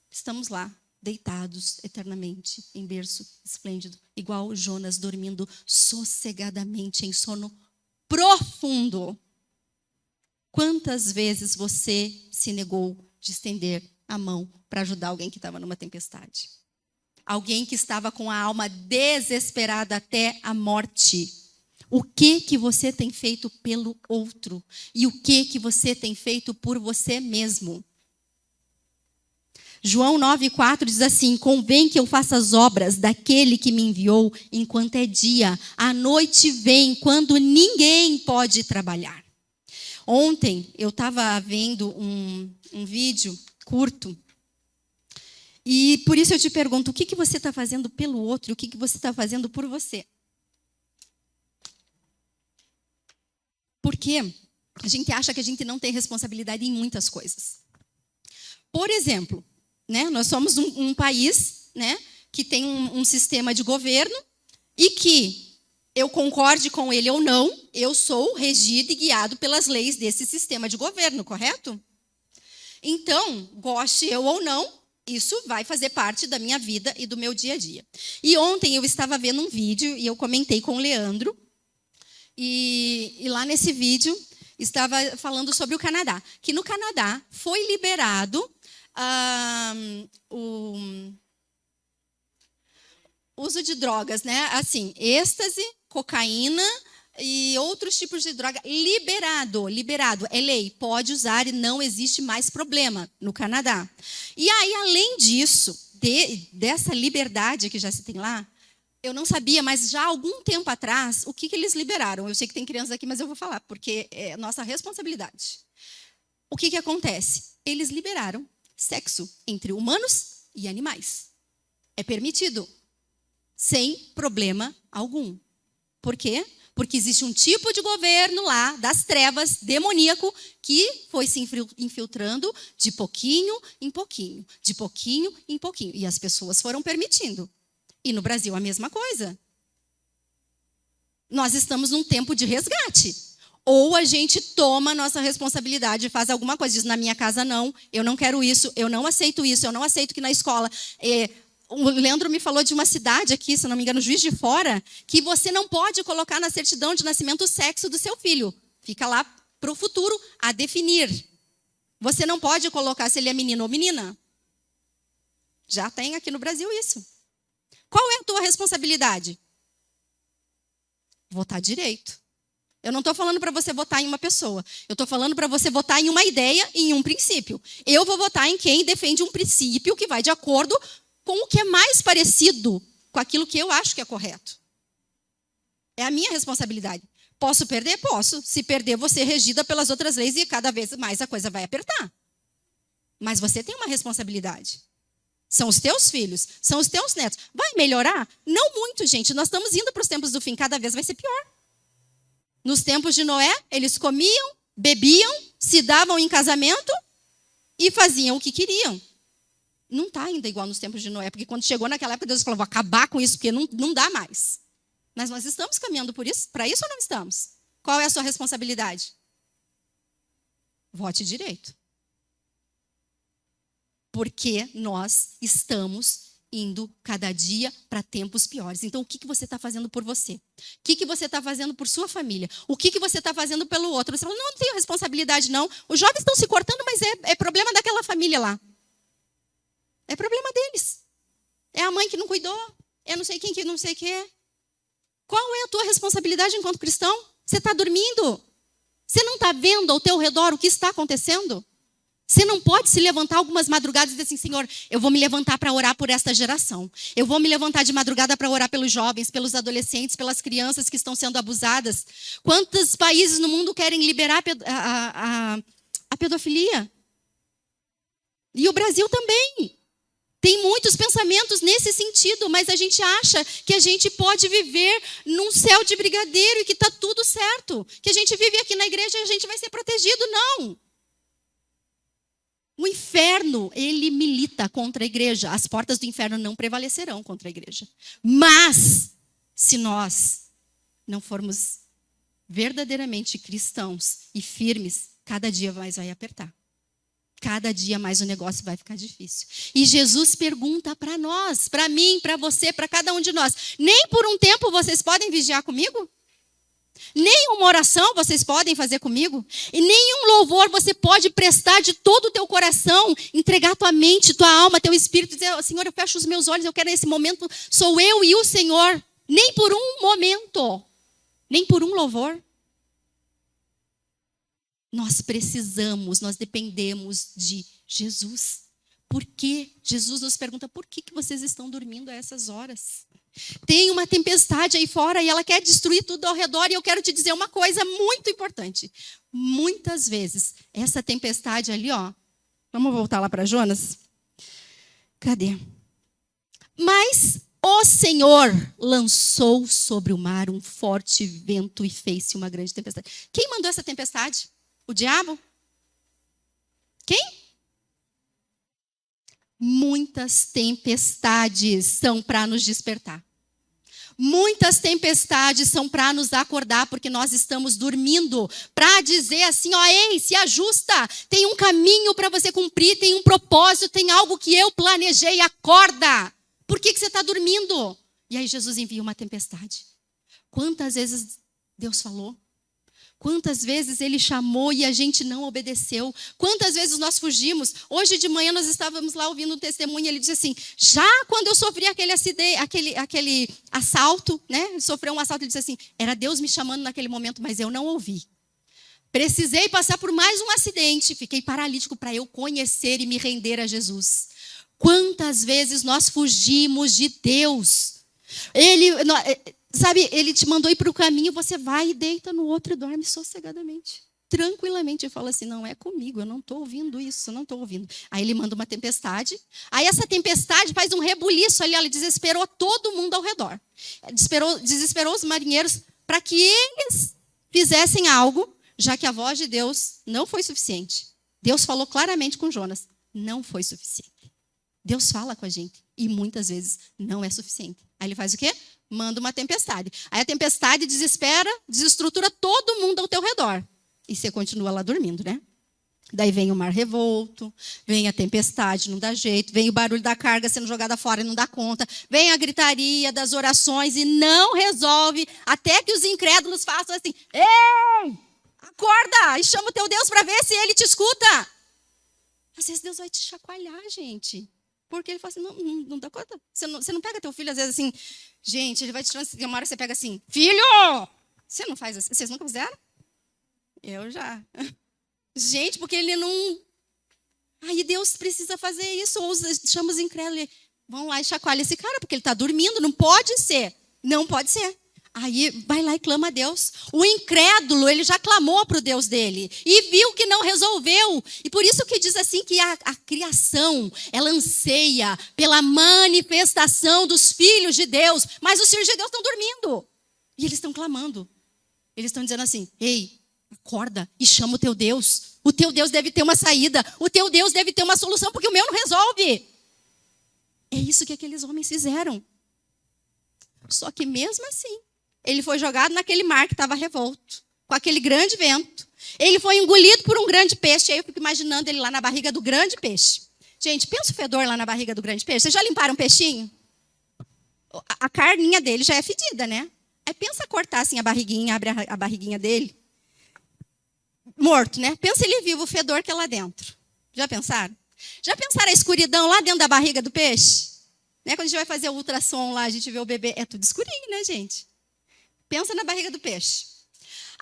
estamos lá, deitados eternamente, em berço esplêndido, igual Jonas, dormindo sossegadamente, em sono profundo. Quantas vezes você se negou de estender a mão para ajudar alguém que estava numa tempestade? Alguém que estava com a alma desesperada até a morte. O que você tem feito pelo outro? E o que você tem feito por você mesmo? João 9,4 diz assim: convém que eu faça as obras daquele que me enviou enquanto é dia. A noite vem quando ninguém pode trabalhar. Ontem eu estava vendo um vídeo curto. E por isso eu te pergunto: o que você está fazendo pelo outro? E o que você está fazendo por você? Porque a gente acha que a gente não tem responsabilidade em muitas coisas. Por exemplo, nós somos um país, que tem um sistema de governo e que, eu concorde com ele ou não, eu sou regido e guiado pelas leis desse sistema de governo, correto? Então, goste eu ou não, isso vai fazer parte da minha vida e do meu dia a dia. E ontem eu estava vendo um vídeo e eu comentei com o Leandro. E lá nesse vídeo estava falando sobre o Canadá. Que no Canadá foi liberado o uso de drogas, assim, êxtase, cocaína e outros tipos de droga. Liberado. É lei, pode usar e não existe mais problema no Canadá. E aí, além disso, dessa liberdade que já se tem lá, Eu não sabia, mas já há algum tempo atrás, o que eles liberaram? Eu sei que tem crianças aqui, mas eu vou falar, porque é nossa responsabilidade. O que acontece? Eles liberaram sexo entre humanos e animais. É permitido, sem problema algum. Por quê? Porque existe um tipo de governo lá, das trevas, demoníaco, que foi se infiltrando de pouquinho em pouquinho, de pouquinho em pouquinho. E as pessoas foram permitindo. E no Brasil a mesma coisa. Nós estamos num tempo de resgate. Ou a gente toma a nossa responsabilidade e faz alguma coisa. Diz, na minha casa não, eu não quero isso, eu não aceito isso, eu não aceito que na escola... O Leandro me falou de uma cidade aqui, se não me engano, Juiz de Fora, que você não pode colocar na certidão de nascimento o sexo do seu filho. Fica lá para o futuro a definir. Você não pode colocar se ele é menino ou menina. Já tem aqui no Brasil isso. Qual é a tua responsabilidade? Votar direito. Eu não estou falando para você votar em uma pessoa. Eu estou falando para você votar em uma ideia e em um princípio. Eu vou votar em quem defende um princípio que vai de acordo com o que é mais parecido com aquilo que eu acho que é correto. É a minha responsabilidade. Posso perder? Posso. Se perder, vou ser regida pelas outras leis e cada vez mais a coisa vai apertar. Mas você tem uma responsabilidade. São os teus filhos, são os teus netos. Vai melhorar? Não muito, gente. Nós estamos indo para os tempos do fim, cada vez vai ser pior. Nos tempos de Noé, eles comiam, bebiam, se davam em casamento e faziam o que queriam. Não está ainda igual nos tempos de Noé, porque quando chegou naquela época, Deus falou, vou acabar com isso, porque não dá mais. Mas nós estamos caminhando para isso ou não estamos? Qual é a sua responsabilidade? Vote direito. Porque nós estamos indo cada dia para tempos piores. Então, o que você está fazendo por você? O que você está fazendo por sua família? O que você está fazendo pelo outro? Você fala, não tenho responsabilidade, não. Os jovens estão se cortando, mas é problema daquela família lá. É problema deles. É a mãe que não cuidou. É não sei quem que não sei o quê. Qual é a tua responsabilidade enquanto cristão? Você está dormindo? Você não está vendo ao teu redor o que está acontecendo? Você não pode se levantar algumas madrugadas e dizer assim, Senhor, eu vou me levantar para orar por esta geração. Eu vou me levantar de madrugada para orar pelos jovens, pelos adolescentes, pelas crianças que estão sendo abusadas. Quantos países no mundo querem liberar a pedofilia? E o Brasil também. Tem muitos pensamentos nesse sentido, mas a gente acha que a gente pode viver num céu de brigadeiro e que está tudo certo. Que a gente vive aqui na igreja e a gente vai ser protegido. Não. O inferno, ele milita contra a igreja. As portas do inferno não prevalecerão contra a igreja. Mas, se nós não formos verdadeiramente cristãos e firmes, cada dia mais vai apertar. Cada dia mais o negócio vai ficar difícil. E Jesus pergunta para nós, para mim, para você, para cada um de nós. Nem por um tempo vocês podem vigiar comigo? Nem uma oração vocês podem fazer comigo? E nenhum louvor você pode prestar de todo o teu coração, entregar tua mente, tua alma, teu espírito, dizer, Senhor, eu fecho os meus olhos, eu quero nesse momento, sou eu e o Senhor. Nem por um momento. Nem por um louvor. Nós precisamos, nós dependemos de Jesus. Por quê? Jesus nos pergunta, por que vocês estão dormindo a essas horas? Tem uma tempestade aí fora e ela quer destruir tudo ao redor. E eu quero te dizer uma coisa muito importante. Muitas vezes, essa tempestade ali, ó. Vamos voltar lá para Jonas? Cadê? Mas o Senhor lançou sobre o mar um forte vento e fez-se uma grande tempestade. Quem mandou essa tempestade? O diabo? Quem? Muitas tempestades são para nos despertar. Muitas tempestades são para nos acordar, porque nós estamos dormindo. Para dizer assim, ó, ei, se ajusta. Tem um caminho para você cumprir, tem um propósito, tem algo que eu planejei, acorda. Por que você está dormindo? E aí Jesus envia uma tempestade. Quantas vezes Deus falou? Quantas vezes Ele chamou e a gente não obedeceu? Quantas vezes nós fugimos? Hoje de manhã nós estávamos lá ouvindo um testemunho e ele disse assim, já quando eu sofri aquele assalto, né? Sofreu um assalto, ele disse assim, era Deus me chamando naquele momento, mas eu não ouvi. Precisei passar por mais um acidente, fiquei paralítico para eu conhecer e me render a Jesus. Quantas vezes nós fugimos de Deus? Ele te mandou ir para o caminho, você vai e deita no outro e dorme sossegadamente. Tranquilamente. E fala assim, não é comigo, eu não estou ouvindo isso, eu não estou ouvindo. Aí ele manda uma tempestade. Aí essa tempestade faz um rebuliço ali, ele desesperou todo mundo ao redor. Desesperou os marinheiros para que eles fizessem algo, já que a voz de Deus não foi suficiente. Deus falou claramente com Jonas, não foi suficiente. Deus fala com a gente e muitas vezes não é suficiente. Aí ele faz o quê? Manda uma tempestade. Aí a tempestade desespera, desestrutura todo mundo ao teu redor. E você continua lá dormindo, né? Daí vem o mar revolto, vem a tempestade, não dá jeito, vem o barulho da carga sendo jogada fora e não dá conta, vem a gritaria das orações e não resolve, até que os incrédulos façam assim, ei, acorda e chama o teu Deus para ver se ele te escuta. Às vezes Deus vai te chacoalhar, gente. Porque ele fala assim, não dá conta. Você não pega teu filho, às vezes assim, gente, ele vai te transferir, uma hora você pega assim, filho! Você não faz assim, vocês nunca fizeram? Eu já. Gente, porque ele não... Aí Deus precisa fazer isso, ou chama os incrédulos, vão lá e chacoalha esse cara, porque ele está dormindo, não pode ser. Não pode ser. Aí vai lá e clama a Deus. O incrédulo, ele já clamou para o Deus dele e viu que não resolveu. E por isso que diz assim que a criação, ela anseia pela manifestação dos filhos de Deus. Mas os filhos de Deus estão dormindo. E eles estão clamando. Eles estão dizendo assim, ei, acorda e chama o teu Deus. O teu Deus deve ter uma saída. O teu Deus deve ter uma solução, porque o meu não resolve. É isso que aqueles homens fizeram. Só que mesmo assim, ele foi jogado naquele mar que estava revolto, com aquele grande vento. Ele foi engolido por um grande peixe. Aí eu fico imaginando ele lá na barriga do grande peixe. Gente, pensa o fedor lá na barriga do grande peixe. Vocês já limparam um peixinho? A carninha dele já é fedida, né? Aí pensa cortar assim a barriguinha, abre a barriguinha dele. Morto, né? Pensa ele vivo, o fedor que é lá dentro. Já pensaram? Já pensaram a escuridão lá dentro da barriga do peixe? Né? Quando a gente vai fazer o ultrassom lá, a gente vê o bebê. É tudo escurinho, né, gente? Pensa na barriga do peixe.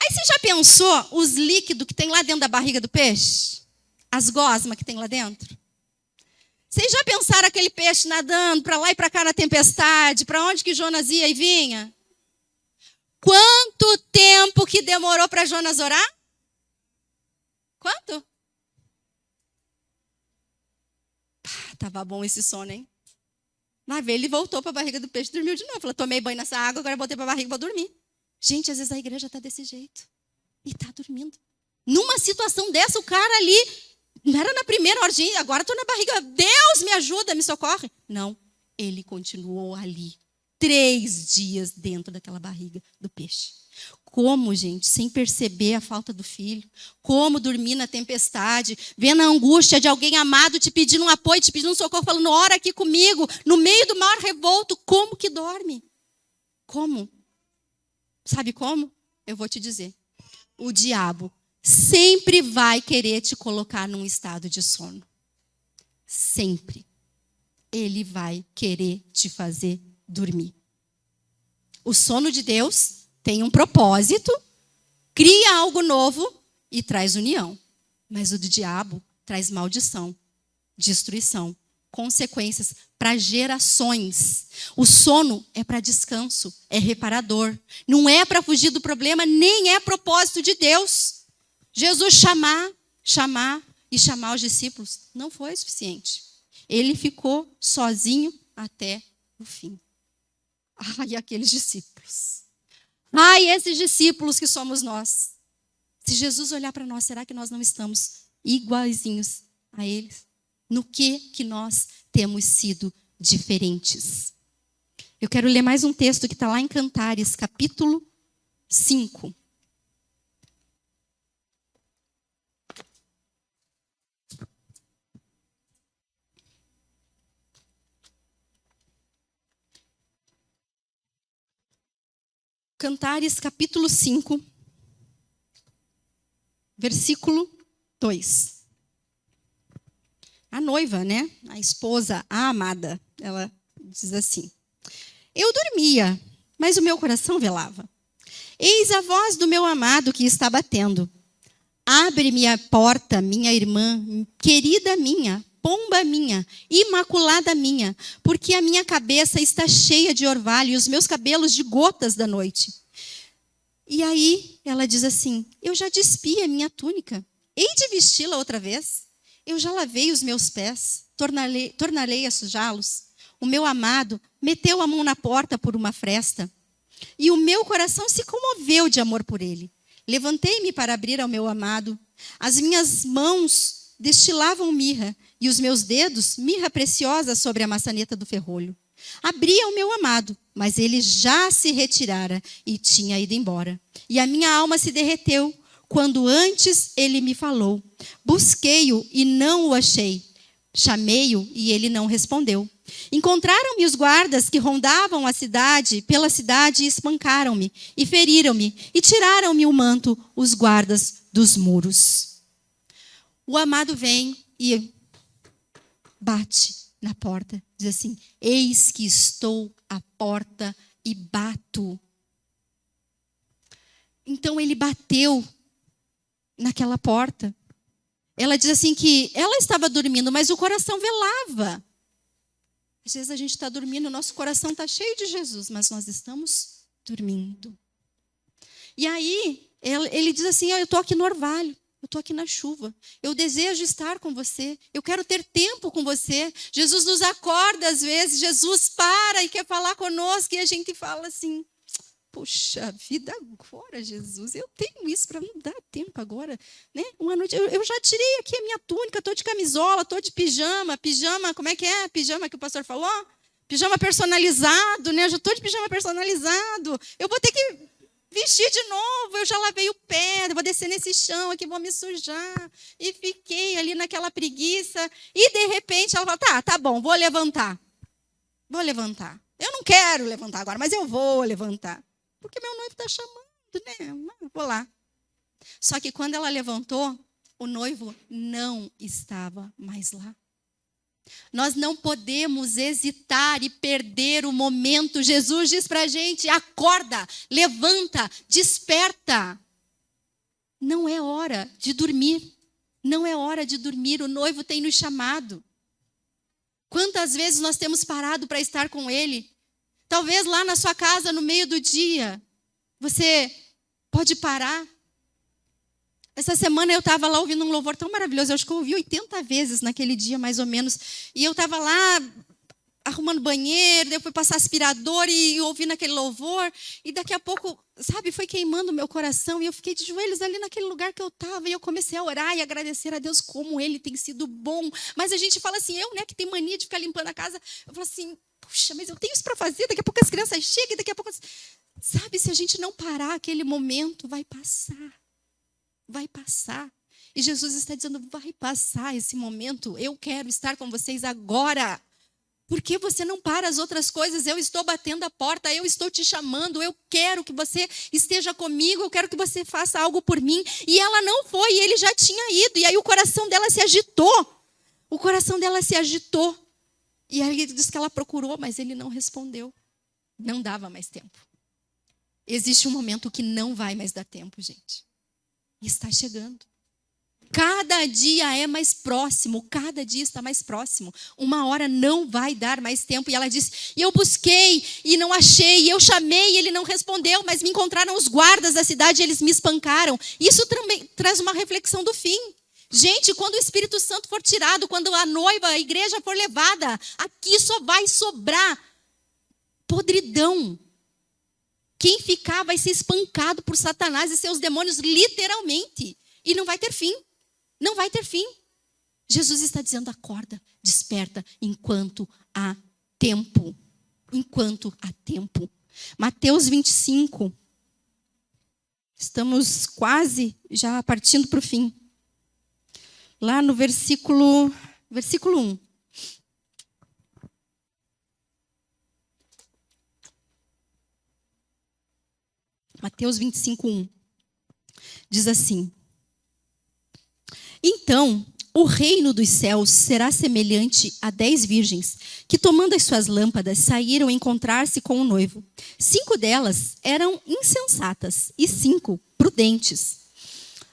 Aí você já pensou os líquidos que tem lá dentro da barriga do peixe? As gosmas que tem lá dentro? Vocês já pensaram aquele peixe nadando para lá e para cá na tempestade? Para onde que Jonas ia e vinha? Quanto tempo que demorou para Jonas orar? Quanto? Tava bom esse sono, hein? Lá veio, ele voltou para a barriga do peixe e dormiu de novo. Falou, tomei banho nessa água, agora botei para a barriga para dormir. Gente, às vezes a igreja está desse jeito. E está dormindo. Numa situação dessa, o cara ali, não era na primeira hora, agora estou na barriga. Deus me ajuda, me socorre. Não, ele continuou ali. 3 dias dentro daquela barriga do peixe. Como, gente, sem perceber a falta do filho? Como dormir na tempestade, vendo a angústia de alguém amado te pedindo um apoio, te pedindo um socorro, falando, ora aqui comigo, no meio do mar revolto, como que dorme? Como? Sabe como? Eu vou te dizer. O diabo sempre vai querer te colocar num estado de sono. Sempre. Ele vai querer te fazer dormir. O sono de Deus tem um propósito, cria algo novo e traz união. Mas o do diabo traz maldição, destruição, consequências para gerações. O sono é para descanso, é reparador. Não é para fugir do problema, nem é propósito de Deus. Jesus chamar os discípulos não foi suficiente. Ele ficou sozinho até o fim. Ai, aqueles discípulos. Ai, esses discípulos que somos nós. Se Jesus olhar para nós, será que nós não estamos iguaizinhos a eles? No que nós temos sido diferentes? Eu quero ler mais um texto que está lá em Cantares, capítulo 5. Cantares, capítulo 5, versículo 2. A noiva, né? A esposa, a amada, ela diz assim: eu dormia, mas o meu coração velava. Eis a voz do meu amado que está batendo. Abre-me a porta, minha irmã, querida minha, pomba minha, imaculada minha, porque a minha cabeça está cheia de orvalho e os meus cabelos de gotas da noite. E aí ela diz assim: eu já despi a minha túnica, hei de vesti-la outra vez? Eu já lavei os meus pés, tornarei a sujá-los. O meu amado meteu a mão na porta por uma fresta, e o meu coração se comoveu de amor por ele. Levantei-me para abrir ao meu amado. As minhas mãos destilavam mirra, e os meus dedos mirra preciosa sobre a maçaneta do ferrolho. Abri ao meu amado, mas ele já se retirara e tinha ido embora. E a minha alma se derreteu quando antes ele me falou. Busquei-o e não o achei. Chamei-o e ele não respondeu. Encontraram-me os guardas que rondavam a cidade, pela cidade, e espancaram-me, e feriram-me, e tiraram-me o manto, os guardas dos muros. O amado vem e bate na porta, diz assim: eis que estou à porta e bato. Então ele bateu naquela porta. Ela diz assim que ela estava dormindo, mas o coração velava. Às vezes a gente está dormindo, o nosso coração está cheio de Jesus, mas nós estamos dormindo. E aí ele diz assim: eu estou aqui no orvalho, eu estou aqui na chuva, eu desejo estar com você, eu quero ter tempo com você. Jesus nos acorda às vezes, Jesus para e quer falar conosco, e a gente fala assim: puxa vida, agora, Jesus, eu tenho isso para não dar tempo agora, né? Uma noite, eu já tirei aqui a minha túnica, estou de camisola, estou de pijama, como é que é? Pijama que o pastor falou? Pijama personalizado, né? Eu já estou de pijama personalizado, eu vou ter que vestir de novo, eu já lavei o pé, vou descer nesse chão aqui, vou me sujar. E fiquei ali naquela preguiça, e de repente ela fala: tá bom, vou levantar. Eu não quero levantar agora, mas eu vou levantar. Porque meu noivo está chamando, né? Vou lá. Só que quando ela levantou, o noivo não estava mais lá. Nós não podemos hesitar e perder o momento. Jesus diz para a gente: acorda, levanta, desperta. Não é hora de dormir. Não é hora de dormir. O noivo tem nos chamado. Quantas vezes nós temos parado para estar com ele? Talvez lá na sua casa, no meio do dia, você pode parar. Essa semana eu estava lá ouvindo um louvor tão maravilhoso. Eu acho que eu ouvi 80 vezes naquele dia, mais ou menos. E eu estava lá arrumando banheiro, depois passar aspirador e ouvindo aquele louvor. E daqui a pouco, sabe, foi queimando o meu coração. E eu fiquei de joelhos ali naquele lugar que eu estava. E eu comecei a orar e agradecer a Deus como Ele tem sido bom. Mas a gente fala assim, eu, né, que tenho mania de ficar limpando a casa. Eu falo assim: puxa, mas eu tenho isso para fazer, daqui a pouco as crianças chegam, daqui a pouco... Sabe, se a gente não parar aquele momento, vai passar. Vai passar. E Jesus está dizendo: vai passar esse momento, eu quero estar com vocês agora. Por que você não para as outras coisas? Eu estou batendo a porta, eu estou te chamando, eu quero que você esteja comigo, eu quero que você faça algo por mim. E ela não foi, e ele já tinha ido, e aí o coração dela se agitou. O coração dela se agitou. E aí ele diz que ela procurou, mas ele não respondeu. Não dava mais tempo. Existe um momento que não vai mais dar tempo, gente. E está chegando. Cada dia é mais próximo, cada dia está mais próximo. Uma hora não vai dar mais tempo. E ela diz: e eu busquei e não achei, e eu chamei e ele não respondeu, mas me encontraram os guardas da cidade e eles me espancaram. Isso também traz uma reflexão do fim. Gente, quando o Espírito Santo for tirado, quando a noiva, a igreja for levada, aqui só vai sobrar podridão. Quem ficar vai ser espancado por Satanás e seus demônios, literalmente. E não vai ter fim. Não vai ter fim. Jesus está dizendo: acorda, desperta, enquanto há tempo. Enquanto há tempo. Mateus 25. Estamos quase já partindo para o fim. Lá no versículo 1. Mateus 25, 1. Diz assim: então, o reino dos céus será semelhante a 10 virgens, que tomando as suas lâmpadas, saíram encontrar-se com o noivo. 5 delas eram insensatas e 5 prudentes.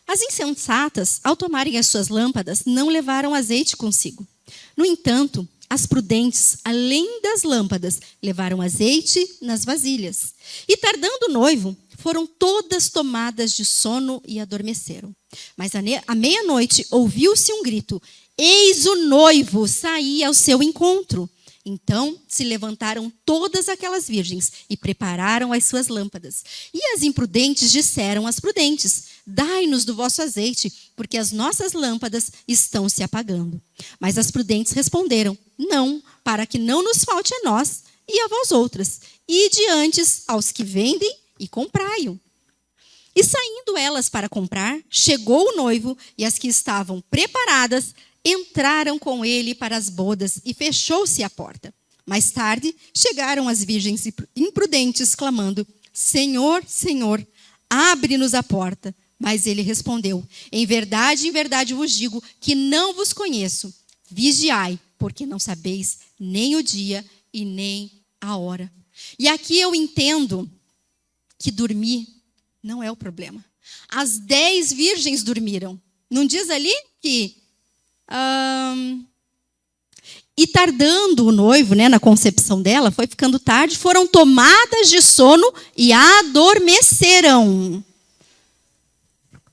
As insensatas, ao tomarem as suas lâmpadas, não levaram azeite consigo. No entanto, as prudentes, além das lâmpadas, levaram azeite nas vasilhas. E tardando o noivo, foram todas tomadas de sono e adormeceram. Mas à meia-noite ouviu-se um grito: eis o noivo sair ao seu encontro. Então se levantaram todas aquelas virgens e prepararam as suas lâmpadas. E as imprudentes disseram às prudentes: dai-nos do vosso azeite, porque as nossas lâmpadas estão se apagando. Mas as prudentes responderam: não, para que não nos falte a nós e a vós outras. Ide antes aos que vendem e comprai-o. E saindo elas para comprar, chegou o noivo, e as que estavam preparadas entraram com ele para as bodas, e fechou-se a porta. Mais tarde, chegaram as virgens imprudentes, clamando: Senhor, Senhor, abre-nos a porta. Mas ele respondeu: em verdade vos digo que não vos conheço. Vigiai, porque não sabeis nem o dia e nem a hora. E aqui eu entendo que dormir não é o problema. As 10 virgens dormiram. Não diz ali que... E tardando o noivo, né, na concepção dela, foi ficando tarde, foram tomadas de sono e adormeceram.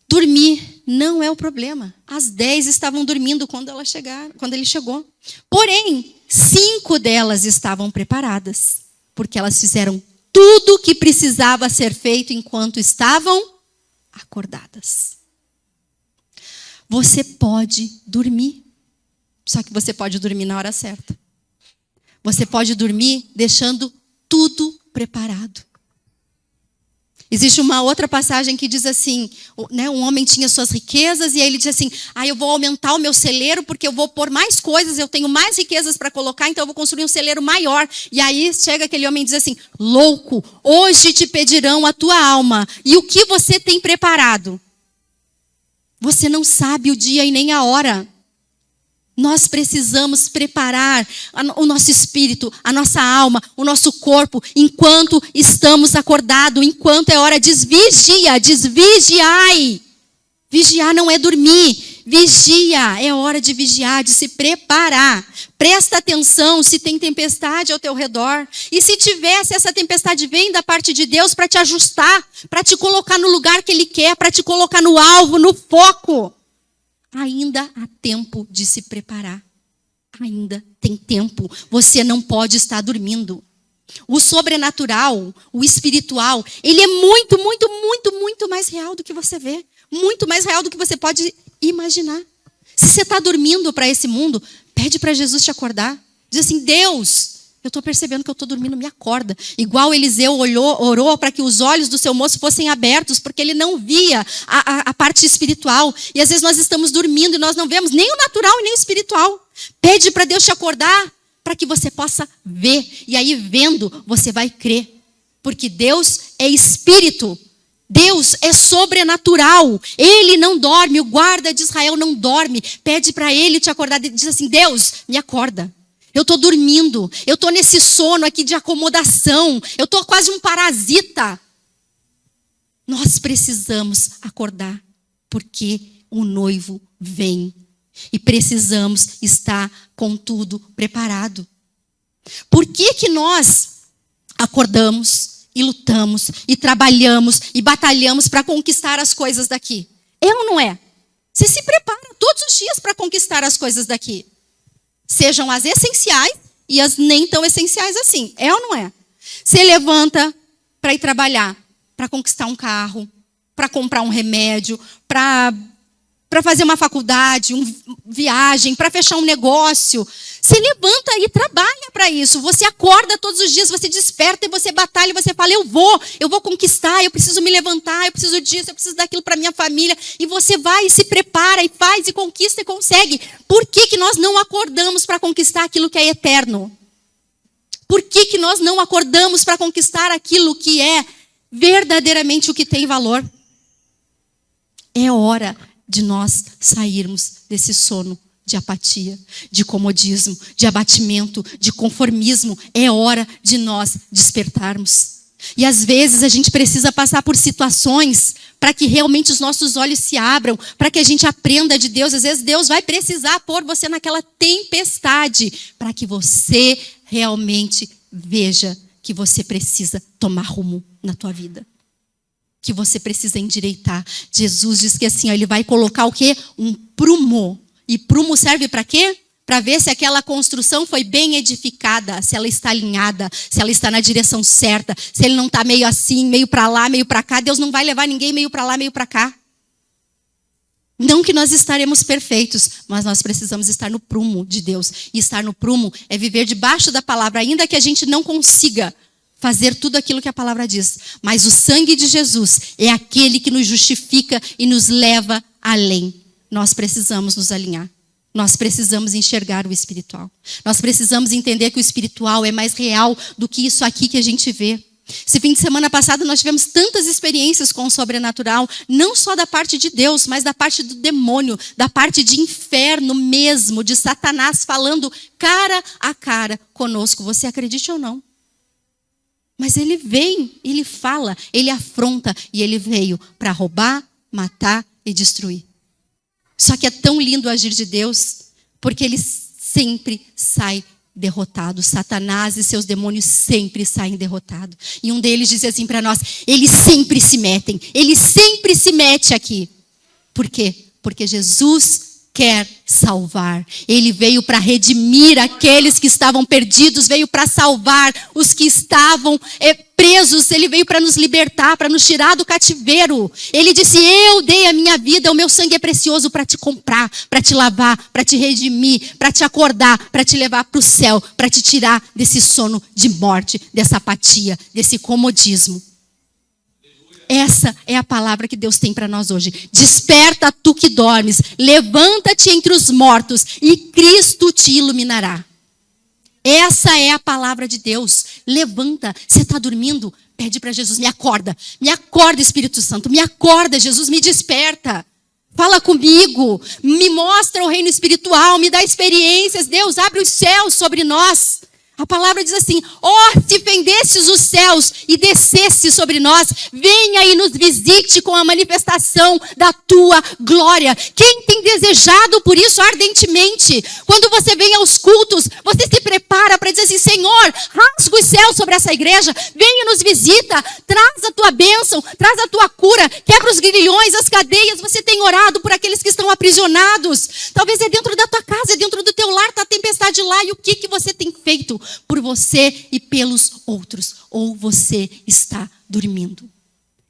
Dormir não é o problema. As 10 estavam dormindo quando ele chegou. Porém, 5 delas estavam preparadas, porque elas fizeram tudo o que precisava ser feito enquanto estavam acordadas. Você pode dormir, só que você pode dormir na hora certa. Você pode dormir deixando tudo preparado. Existe uma outra passagem que diz assim, né, um homem tinha suas riquezas e aí ele diz assim: eu vou aumentar o meu celeiro porque eu vou pôr mais coisas, eu tenho mais riquezas para colocar, então eu vou construir um celeiro maior. E aí chega aquele homem e diz assim: louco, hoje te pedirão a tua alma. E o que você tem preparado? Você não sabe o dia e nem a hora. Nós precisamos preparar o nosso espírito, a nossa alma, o nosso corpo, enquanto estamos acordados, enquanto é hora de vigiai. Vigiar não é dormir, vigia, é hora de vigiar, de se preparar. Presta atenção se tem tempestade ao teu redor. E se tivesse, essa tempestade vem da parte de Deus para te ajustar, para te colocar no lugar que Ele quer, para te colocar no alvo, no foco. Ainda há tempo de se preparar. Ainda tem tempo. Você não pode estar dormindo. O sobrenatural, o espiritual, ele é muito, muito, muito, muito mais real do que você vê. Muito mais real do que você pode imaginar. Se você está dormindo para esse mundo, pede para Jesus te acordar. Diz assim: Deus, eu estou percebendo que eu estou dormindo, me acorda. Igual Eliseu orou para que os olhos do seu moço fossem abertos, porque ele não via a parte espiritual. E às vezes nós estamos dormindo e nós não vemos nem o natural e nem o espiritual. Pede para Deus te acordar, para que você possa ver. E aí, vendo, você vai crer. Porque Deus é espírito. Deus é sobrenatural. Ele não dorme. O guarda de Israel não dorme. Pede para ele te acordar. Diz assim: Deus, me acorda. Eu estou dormindo, eu estou nesse sono aqui de acomodação, eu estou quase um parasita. Nós precisamos acordar, porque o noivo vem. E precisamos estar com tudo preparado. Por que nós acordamos e lutamos e trabalhamos e batalhamos para conquistar as coisas daqui? É ou não é? Você se prepara todos os dias para conquistar as coisas daqui. Sejam as essenciais e as nem tão essenciais assim. É ou não é? Você levanta para ir trabalhar, para conquistar um carro, para comprar um remédio, para fazer uma faculdade, uma viagem, para fechar um negócio. Você levanta e trabalha para isso. Você acorda todos os dias, você desperta e você batalha, e você fala: eu vou conquistar, eu preciso me levantar, eu preciso disso, eu preciso daquilo para minha família. E você vai e se prepara e faz e conquista e consegue. Por que nós não acordamos para conquistar aquilo que é eterno? Por que nós não acordamos para conquistar aquilo que é verdadeiramente o que tem valor? É hora de nós sairmos desse sono de apatia, de comodismo, de abatimento, de conformismo. É hora de nós despertarmos. E às vezes a gente precisa passar por situações para que realmente os nossos olhos se abram, para que a gente aprenda de Deus. Às vezes Deus vai precisar pôr você naquela tempestade para que você realmente veja que você precisa tomar rumo na tua vida. Que você precisa endireitar. Jesus diz que assim, ó, ele vai colocar o quê? Um prumo. E prumo serve para quê? Para ver se aquela construção foi bem edificada, se ela está alinhada, se ela está na direção certa, se ele não está meio assim, meio para lá, meio para cá. Deus não vai levar ninguém meio para lá, meio para cá. Não que nós estaremos perfeitos, mas nós precisamos estar no prumo de Deus. E estar no prumo é viver debaixo da palavra, ainda que a gente não consiga fazer tudo aquilo que a palavra diz. Mas o sangue de Jesus é aquele que nos justifica e nos leva além. Nós precisamos nos alinhar. Nós precisamos enxergar o espiritual. Nós precisamos entender que o espiritual é mais real do que isso aqui que a gente vê. Esse fim de semana passado nós tivemos tantas experiências com o sobrenatural, não só da parte de Deus, mas da parte do demônio, da parte de inferno mesmo, de Satanás falando cara a cara conosco. Você acredite ou não? Mas ele vem, ele fala, ele afronta e ele veio para roubar, matar e destruir. Só que é tão lindo o agir de Deus, porque ele sempre sai derrotado. Satanás e seus demônios sempre saem derrotados. E um deles diz assim para nós, eles sempre se metem, ele sempre se mete aqui. Por quê? Porque Jesus quer salvar. Ele veio para redimir aqueles que estavam perdidos, veio para salvar os que estavam presos. Ele veio para nos libertar, para nos tirar do cativeiro. Ele disse, eu dei a minha vida, o meu sangue é precioso para te comprar, para te lavar, para te redimir, para te acordar, para te levar para o céu, para te tirar desse sono de morte, dessa apatia, desse comodismo. Essa é a palavra que Deus tem para nós hoje. Desperta tu que dormes, levanta-te entre os mortos e Cristo te iluminará. Essa é a palavra de Deus. Levanta. Você está dormindo? Pede para Jesus, me acorda, Espírito Santo, me acorda, Jesus, me desperta. Fala comigo, me mostra o reino espiritual, me dá experiências. Deus, abre os céus sobre nós. A palavra diz assim, se fendesses os céus e descesse sobre nós, venha e nos visite com a manifestação da tua glória. Quem tem desejado por isso ardentemente? Quando você vem aos cultos, você se prepara para dizer assim, Senhor, rasga os céus sobre essa igreja, venha e nos visita, traz a tua bênção, traz a tua cura, quebra os grilhões, as cadeias. Você tem orado por aqueles que estão aprisionados. Talvez é dentro da tua casa, é dentro do teu lar, está a tempestade lá. E o que você tem feito por você e pelos outros? Ou você está dormindo?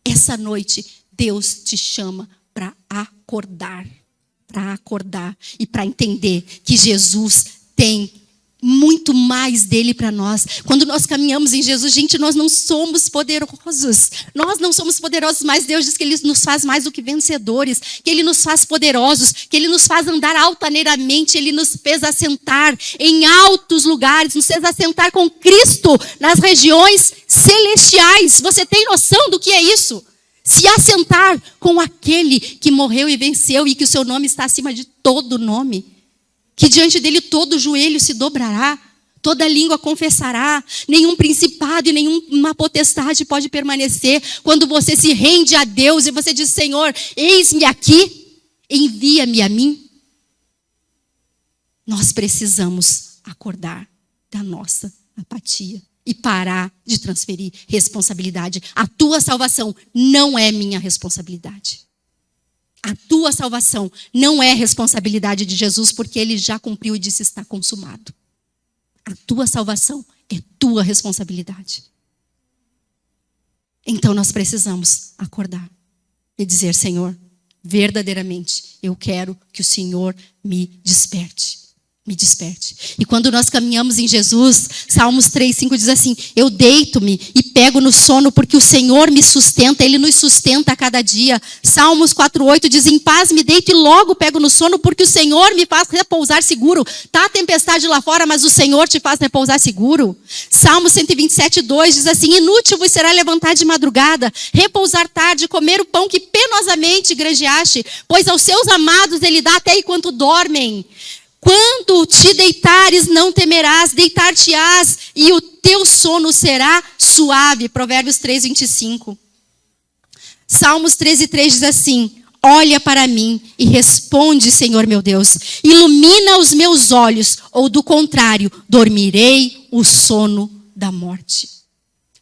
Essa noite, Deus te chama para acordar e para entender que Jesus tem muito mais dele para nós. Quando nós caminhamos em Jesus, gente, nós não somos poderosos. Nós não somos poderosos, mas Deus diz que Ele nos faz mais do que vencedores, que Ele nos faz poderosos, que Ele nos faz andar altaneiramente, Ele nos fez assentar em altos lugares, nos fez assentar com Cristo nas regiões celestiais. Você tem noção do que é isso? Se assentar com aquele que morreu e venceu e que o seu nome está acima de todo nome. Que diante dele todo joelho se dobrará, toda língua confessará, nenhum principado e nenhuma potestade pode permanecer. Quando você se rende a Deus e você diz, Senhor, eis-me aqui, envia-me a mim. Nós precisamos acordar da nossa apatia e parar de transferir responsabilidade. A tua salvação não é minha responsabilidade. A tua salvação não é responsabilidade de Jesus, porque Ele já cumpriu e disse está consumado. A tua salvação é tua responsabilidade. Então nós precisamos acordar e dizer, Senhor, verdadeiramente eu quero que o Senhor me desperte. Me desperte. E quando nós caminhamos em Jesus, Salmos 3:5 diz assim, eu deito-me e pego no sono porque o Senhor me sustenta, Ele nos sustenta a cada dia. Salmos 4:8 diz, em paz me deito e logo pego no sono porque o Senhor me faz repousar seguro. Está a tempestade lá fora, mas o Senhor te faz repousar seguro. Salmos 127:2 diz assim, inútil vos será levantar de madrugada, repousar tarde, comer o pão que penosamente granjeaste, pois aos seus amados Ele dá até enquanto dormem. Quando te deitares, não temerás, deitar-te-ás e o teu sono será suave. Provérbios 3, 25. Salmos 13:3 diz assim: olha para mim e responde, Senhor meu Deus. Ilumina os meus olhos, ou do contrário, dormirei o sono da morte.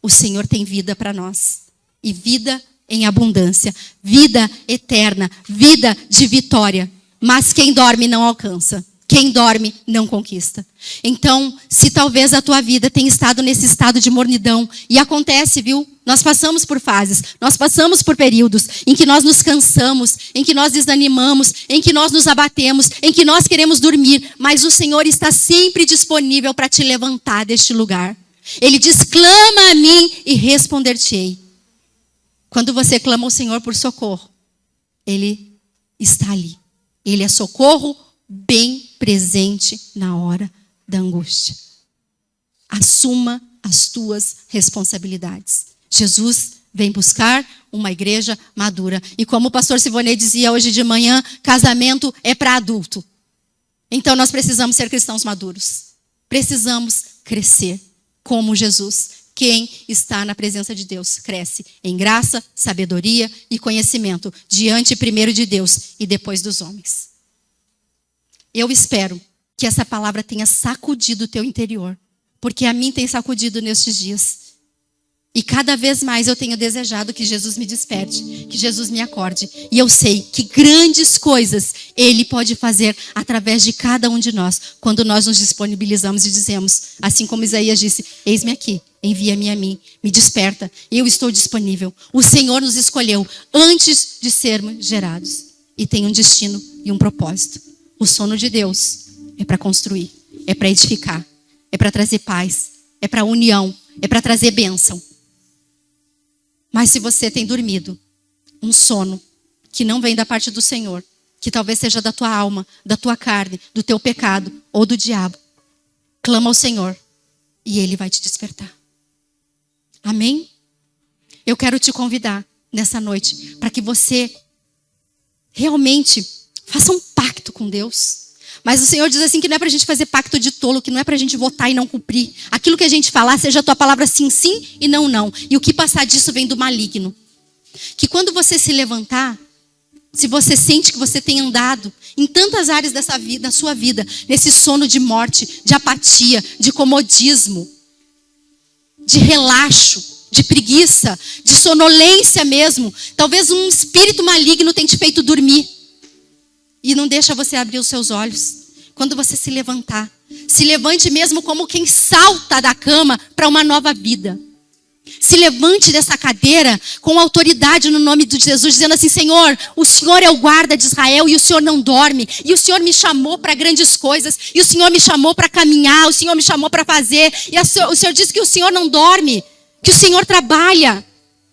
O Senhor tem vida para nós. E vida em abundância. Vida eterna. Vida de vitória. Mas quem dorme não alcança. Quem dorme não conquista. Então, se talvez a tua vida tenha estado nesse estado de mornidão, e acontece, viu? Nós passamos por fases, nós passamos por períodos em que nós nos cansamos, em que nós desanimamos, em que nós nos abatemos, em que nós queremos dormir, mas o Senhor está sempre disponível para te levantar deste lugar. Ele diz: clama a mim e responder-te-ei. Quando você clama ao Senhor por socorro, Ele está ali. Ele é socorro bem presente na hora da angústia. Assuma as tuas responsabilidades. Jesus vem buscar uma igreja madura. E como o pastor Sivonei dizia hoje de manhã, casamento é para adulto. Então nós precisamos ser cristãos maduros. Precisamos crescer como Jesus. Quem está na presença de Deus cresce em graça, sabedoria e conhecimento, diante primeiro de Deus e depois dos homens. Eu espero que essa palavra tenha sacudido o teu interior, porque a mim tem sacudido nestes dias. E cada vez mais eu tenho desejado que Jesus me desperte, que Jesus me acorde. E eu sei que grandes coisas Ele pode fazer através de cada um de nós, quando nós nos disponibilizamos e dizemos, assim como Isaías disse: eis-me aqui, envia-me a mim, me desperta, eu estou disponível. O Senhor nos escolheu antes de sermos gerados. E tem um destino e um propósito. O sono de Deus é para construir, é para edificar, é para trazer paz, é para união, é para trazer bênção. Mas se você tem dormido um sono que não vem da parte do Senhor, que talvez seja da tua alma, da tua carne, do teu pecado ou do diabo, clama ao Senhor e Ele vai te despertar. Amém? Eu quero te convidar nessa noite para que você realmente faça um pacto com Deus. Mas o Senhor diz assim que não é para a gente fazer pacto de tolo, que não é para a gente votar e não cumprir. Aquilo que a gente falar, seja a tua palavra sim, sim e não, não. E o que passar disso vem do maligno. Que quando você se levantar, se você sente que você tem andado em tantas áreas dessa vida, da sua vida, nesse sono de morte, de apatia, de comodismo, de relaxo, de preguiça, de sonolência mesmo. Talvez um espírito maligno tenha te feito dormir. E não deixa você abrir os seus olhos. Quando você se levantar, se levante mesmo como quem salta da cama para uma nova vida. Se levante dessa cadeira com autoridade no nome de Jesus, dizendo assim: Senhor, o Senhor é o guarda de Israel e o Senhor não dorme. E o Senhor me chamou para grandes coisas. E o Senhor me chamou para caminhar. O Senhor me chamou para fazer. E o Senhor disse que o Senhor não dorme. Que o Senhor trabalha.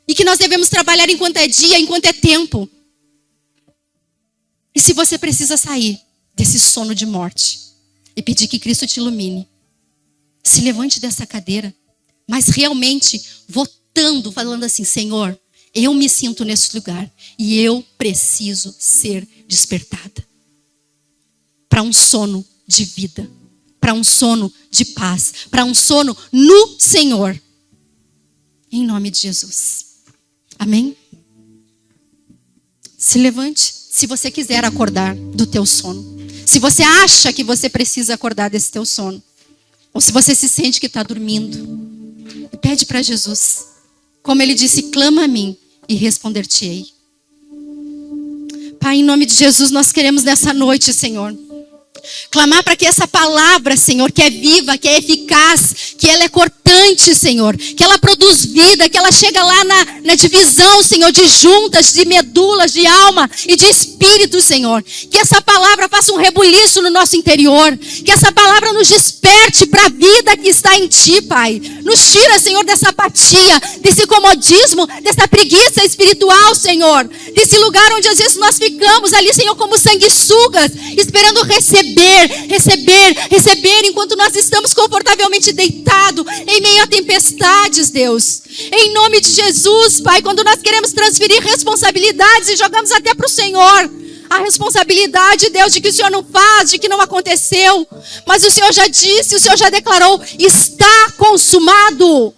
E que nós devemos trabalhar enquanto é dia, enquanto é tempo. E se você precisa sair desse sono de morte e pedir que Cristo te ilumine, se levante dessa cadeira, mas realmente votando, falando assim: Senhor, eu me sinto nesse lugar e eu preciso ser despertada para um sono de vida, para um sono de paz, para um sono no Senhor. Em nome de Jesus. Amém? Se levante. Se você quiser acordar do teu sono. Se você acha que você precisa acordar desse teu sono. Ou se você se sente que está dormindo. Pede para Jesus. Como Ele disse: clama a mim e responder-te-ei. Pai, em nome de Jesus, nós queremos nessa noite, Senhor, clamar para que essa palavra, Senhor, que é viva, que é eficaz, que ela é cortante, Senhor, que ela produz vida, que ela chega lá na divisão, Senhor, de juntas, de medulas, de alma e de espírito, Senhor. Que essa palavra faça um rebuliço no nosso interior, que essa palavra nos desperte para a vida que está em Ti, Pai. Nos tira, Senhor, dessa apatia, desse comodismo, dessa preguiça espiritual, Senhor, desse lugar onde às vezes nós ficamos ali, Senhor, como sanguessugas, esperando receber, enquanto nós estamos confortavelmente deitados em meio a tempestades, Deus. Em nome de Jesus, Pai, quando nós queremos transferir responsabilidades e jogamos até para o Senhor a responsabilidade, Deus, de que o Senhor não faz, de que não aconteceu. Mas o Senhor já disse, o Senhor já declarou, está consumado.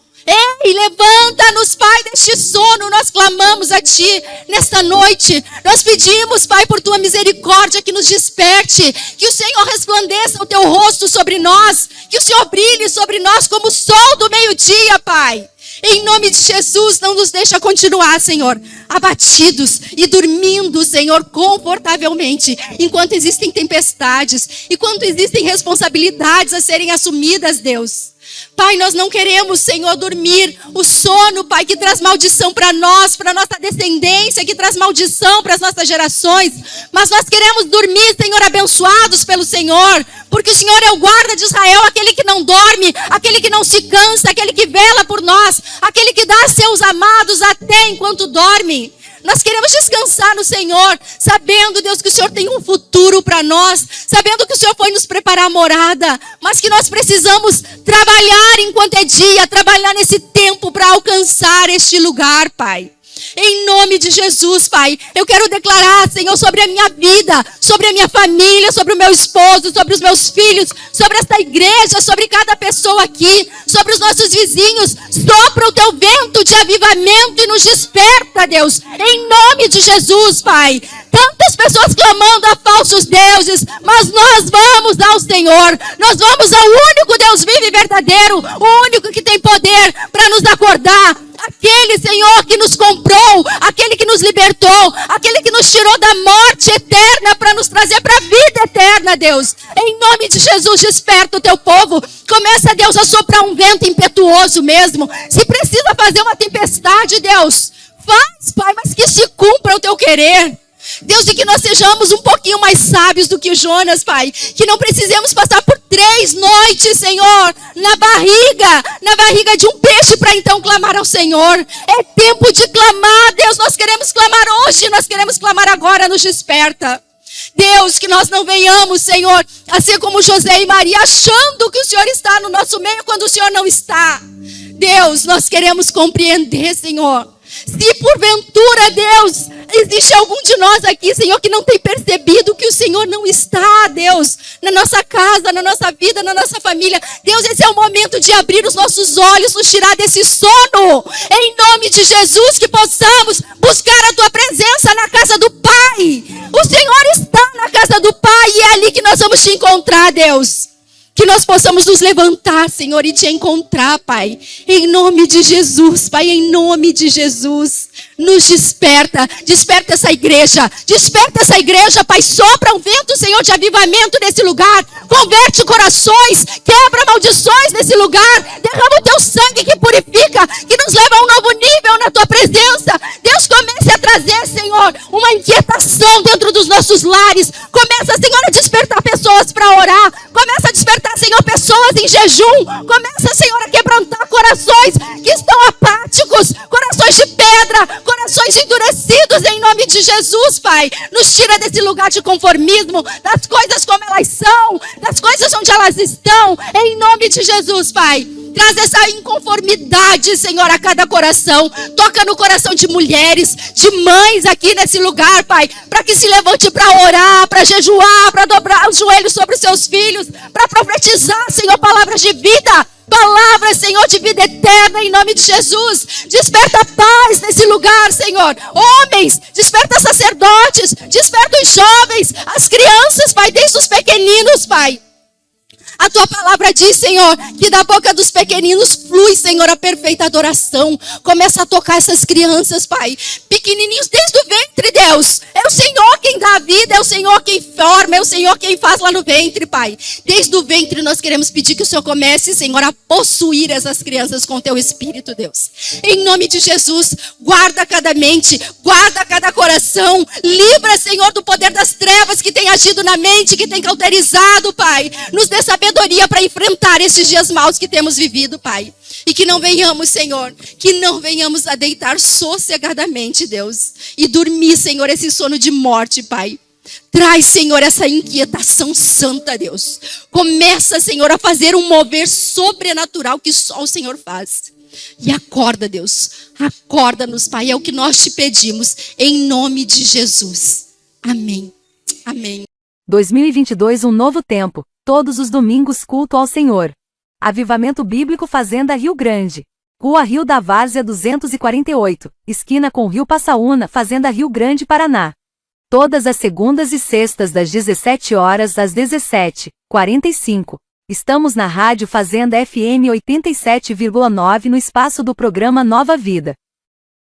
Ei, levanta-nos, Pai, deste sono. Nós clamamos a Ti nesta noite. Nós pedimos, Pai, por Tua misericórdia, que nos desperte. Que o Senhor resplandeça o Teu rosto sobre nós. Que o Senhor brilhe sobre nós como o sol do meio-dia, Pai. Em nome de Jesus, não nos deixa continuar, Senhor, abatidos e dormindo, Senhor, confortavelmente, enquanto existem tempestades, enquanto existem responsabilidades a serem assumidas, Deus. Pai, nós não queremos, Senhor, dormir o sono, Pai, que traz maldição para nós, para nossa descendência, que traz maldição para as nossas gerações. Mas nós queremos dormir, Senhor, abençoados pelo Senhor, porque o Senhor é o guarda de Israel, aquele que não dorme, aquele que não se cansa, aquele que vela por nós, aquele que dá a seus amados até enquanto dorme. Nós queremos descansar no Senhor, sabendo, Deus, que o Senhor tem um futuro para nós, sabendo que o Senhor foi nos preparar a morada, mas que nós precisamos trabalhar enquanto é dia, trabalhar nesse tempo para alcançar este lugar, Pai. Em nome de Jesus, Pai, eu quero declarar, Senhor, sobre a minha vida, sobre a minha família, sobre o meu esposo, sobre os meus filhos, sobre esta igreja, sobre cada pessoa aqui, sobre os nossos vizinhos. Sopra o Teu vento de avivamento e nos desperta, Deus, em nome de Jesus, Pai. Tantas pessoas clamando a falsos deuses, mas nós vamos ao Senhor, nós vamos ao único Deus vivo e verdadeiro, o único que tem poder para nos acordar. Aquele, Senhor, que nos comprou, aquele que nos libertou, aquele que nos tirou da morte eterna para nos trazer para a vida eterna, Deus. Em nome de Jesus, desperta o Teu povo. Começa, Deus, a soprar um vento impetuoso mesmo. Se precisa fazer uma tempestade, Deus, faz, Pai, mas que se cumpra o Teu querer. Deus, e que nós sejamos um pouquinho mais sábios do que o Jonas, Pai. Que não precisemos passar por 3 noites, Senhor, na barriga de um peixe para então clamar ao Senhor. É tempo de clamar, Deus, nós queremos clamar hoje, nós queremos clamar agora, nos desperta. Deus, que nós não venhamos, Senhor, a ser como José e Maria, achando que o Senhor está no nosso meio quando o Senhor não está. Deus, nós queremos compreender, Senhor. Se porventura, Deus, existe algum de nós aqui, Senhor, que não tem percebido que o Senhor não está, Deus, na nossa casa, na nossa vida, na nossa família. Deus, esse é o momento de abrir os nossos olhos, nos tirar desse sono. Em nome de Jesus, que possamos buscar a Tua presença na casa do Pai. O Senhor está na casa do Pai e é ali que nós vamos Te encontrar, Deus. Que nós possamos nos levantar, Senhor, e Te encontrar, Pai. Em nome de Jesus, Pai, em nome de Jesus. Nos desperta, desperta essa igreja, Pai. Sopra um vento, Senhor, de avivamento nesse lugar. Converte corações, quebra maldições nesse lugar. Derrama o Teu sangue que purifica, que nos leva a um novo nível na Tua presença. Deus, comece a trazer, Senhor, uma inquietação dentro dos nossos lares. Começa, Senhor, a despertar pessoas para orar. Começa a despertar, Senhor, pessoas em jejum. Começa, Senhor, a quebrantar corações que estão apáticos, corações de pedra, corações endurecidos, em nome de Jesus, Pai. Nos tira desse lugar de conformismo, das coisas como elas são, das coisas onde elas estão, em nome de Jesus, Pai. Traz essa inconformidade, Senhor, a cada coração. Toca no coração de mulheres, de mães aqui nesse lugar, Pai. Para que se levante para orar, para jejuar, para dobrar os joelhos sobre os seus filhos. Para profetizar, Senhor, palavras de vida. Palavras, Senhor, de vida eterna, em nome de Jesus. Desperta paz nesse lugar, Senhor. Homens, desperta sacerdotes. Desperta os jovens, as crianças, Pai, desde os pequeninos, Pai. A Tua palavra diz, Senhor, que da boca dos pequeninos flui, Senhor, a perfeita adoração. Começa a tocar essas crianças, Pai. Pequenininhos desde o ventre, Deus. É o Senhor quem dá a vida, é o Senhor quem forma, é o Senhor quem faz lá no ventre, Pai. Desde o ventre nós queremos pedir que o Senhor comece, Senhor, a possuir essas crianças com Teu Espírito, Deus. Em nome de Jesus, guarda cada mente, guarda cada coração. Livra, Senhor, do poder das trevas que tem agido na mente, que tem cauterizado, Pai. Nos dê sabedoria para enfrentar esses dias maus que temos vivido, Pai. E que não venhamos, Senhor, que não venhamos a deitar sossegadamente, Deus. E dormir, Senhor, esse sono de morte, Pai. Traz, Senhor, essa inquietação santa, Deus. Começa, Senhor, a fazer um mover sobrenatural que só o Senhor faz. E acorda, Deus. Acorda-nos, Pai. É o que nós Te pedimos. Em nome de Jesus. Amém. Amém. 2022 um novo tempo, todos os domingos culto ao Senhor. Avivamento Bíblico Fazenda Rio Grande. Rua Rio da Várzea 248, esquina com Rio Passaúna, Fazenda Rio Grande, Paraná. Todas as segundas e sextas das 17 horas às 17h45. Estamos na Rádio Fazenda FM 87,9 no espaço do programa Nova Vida.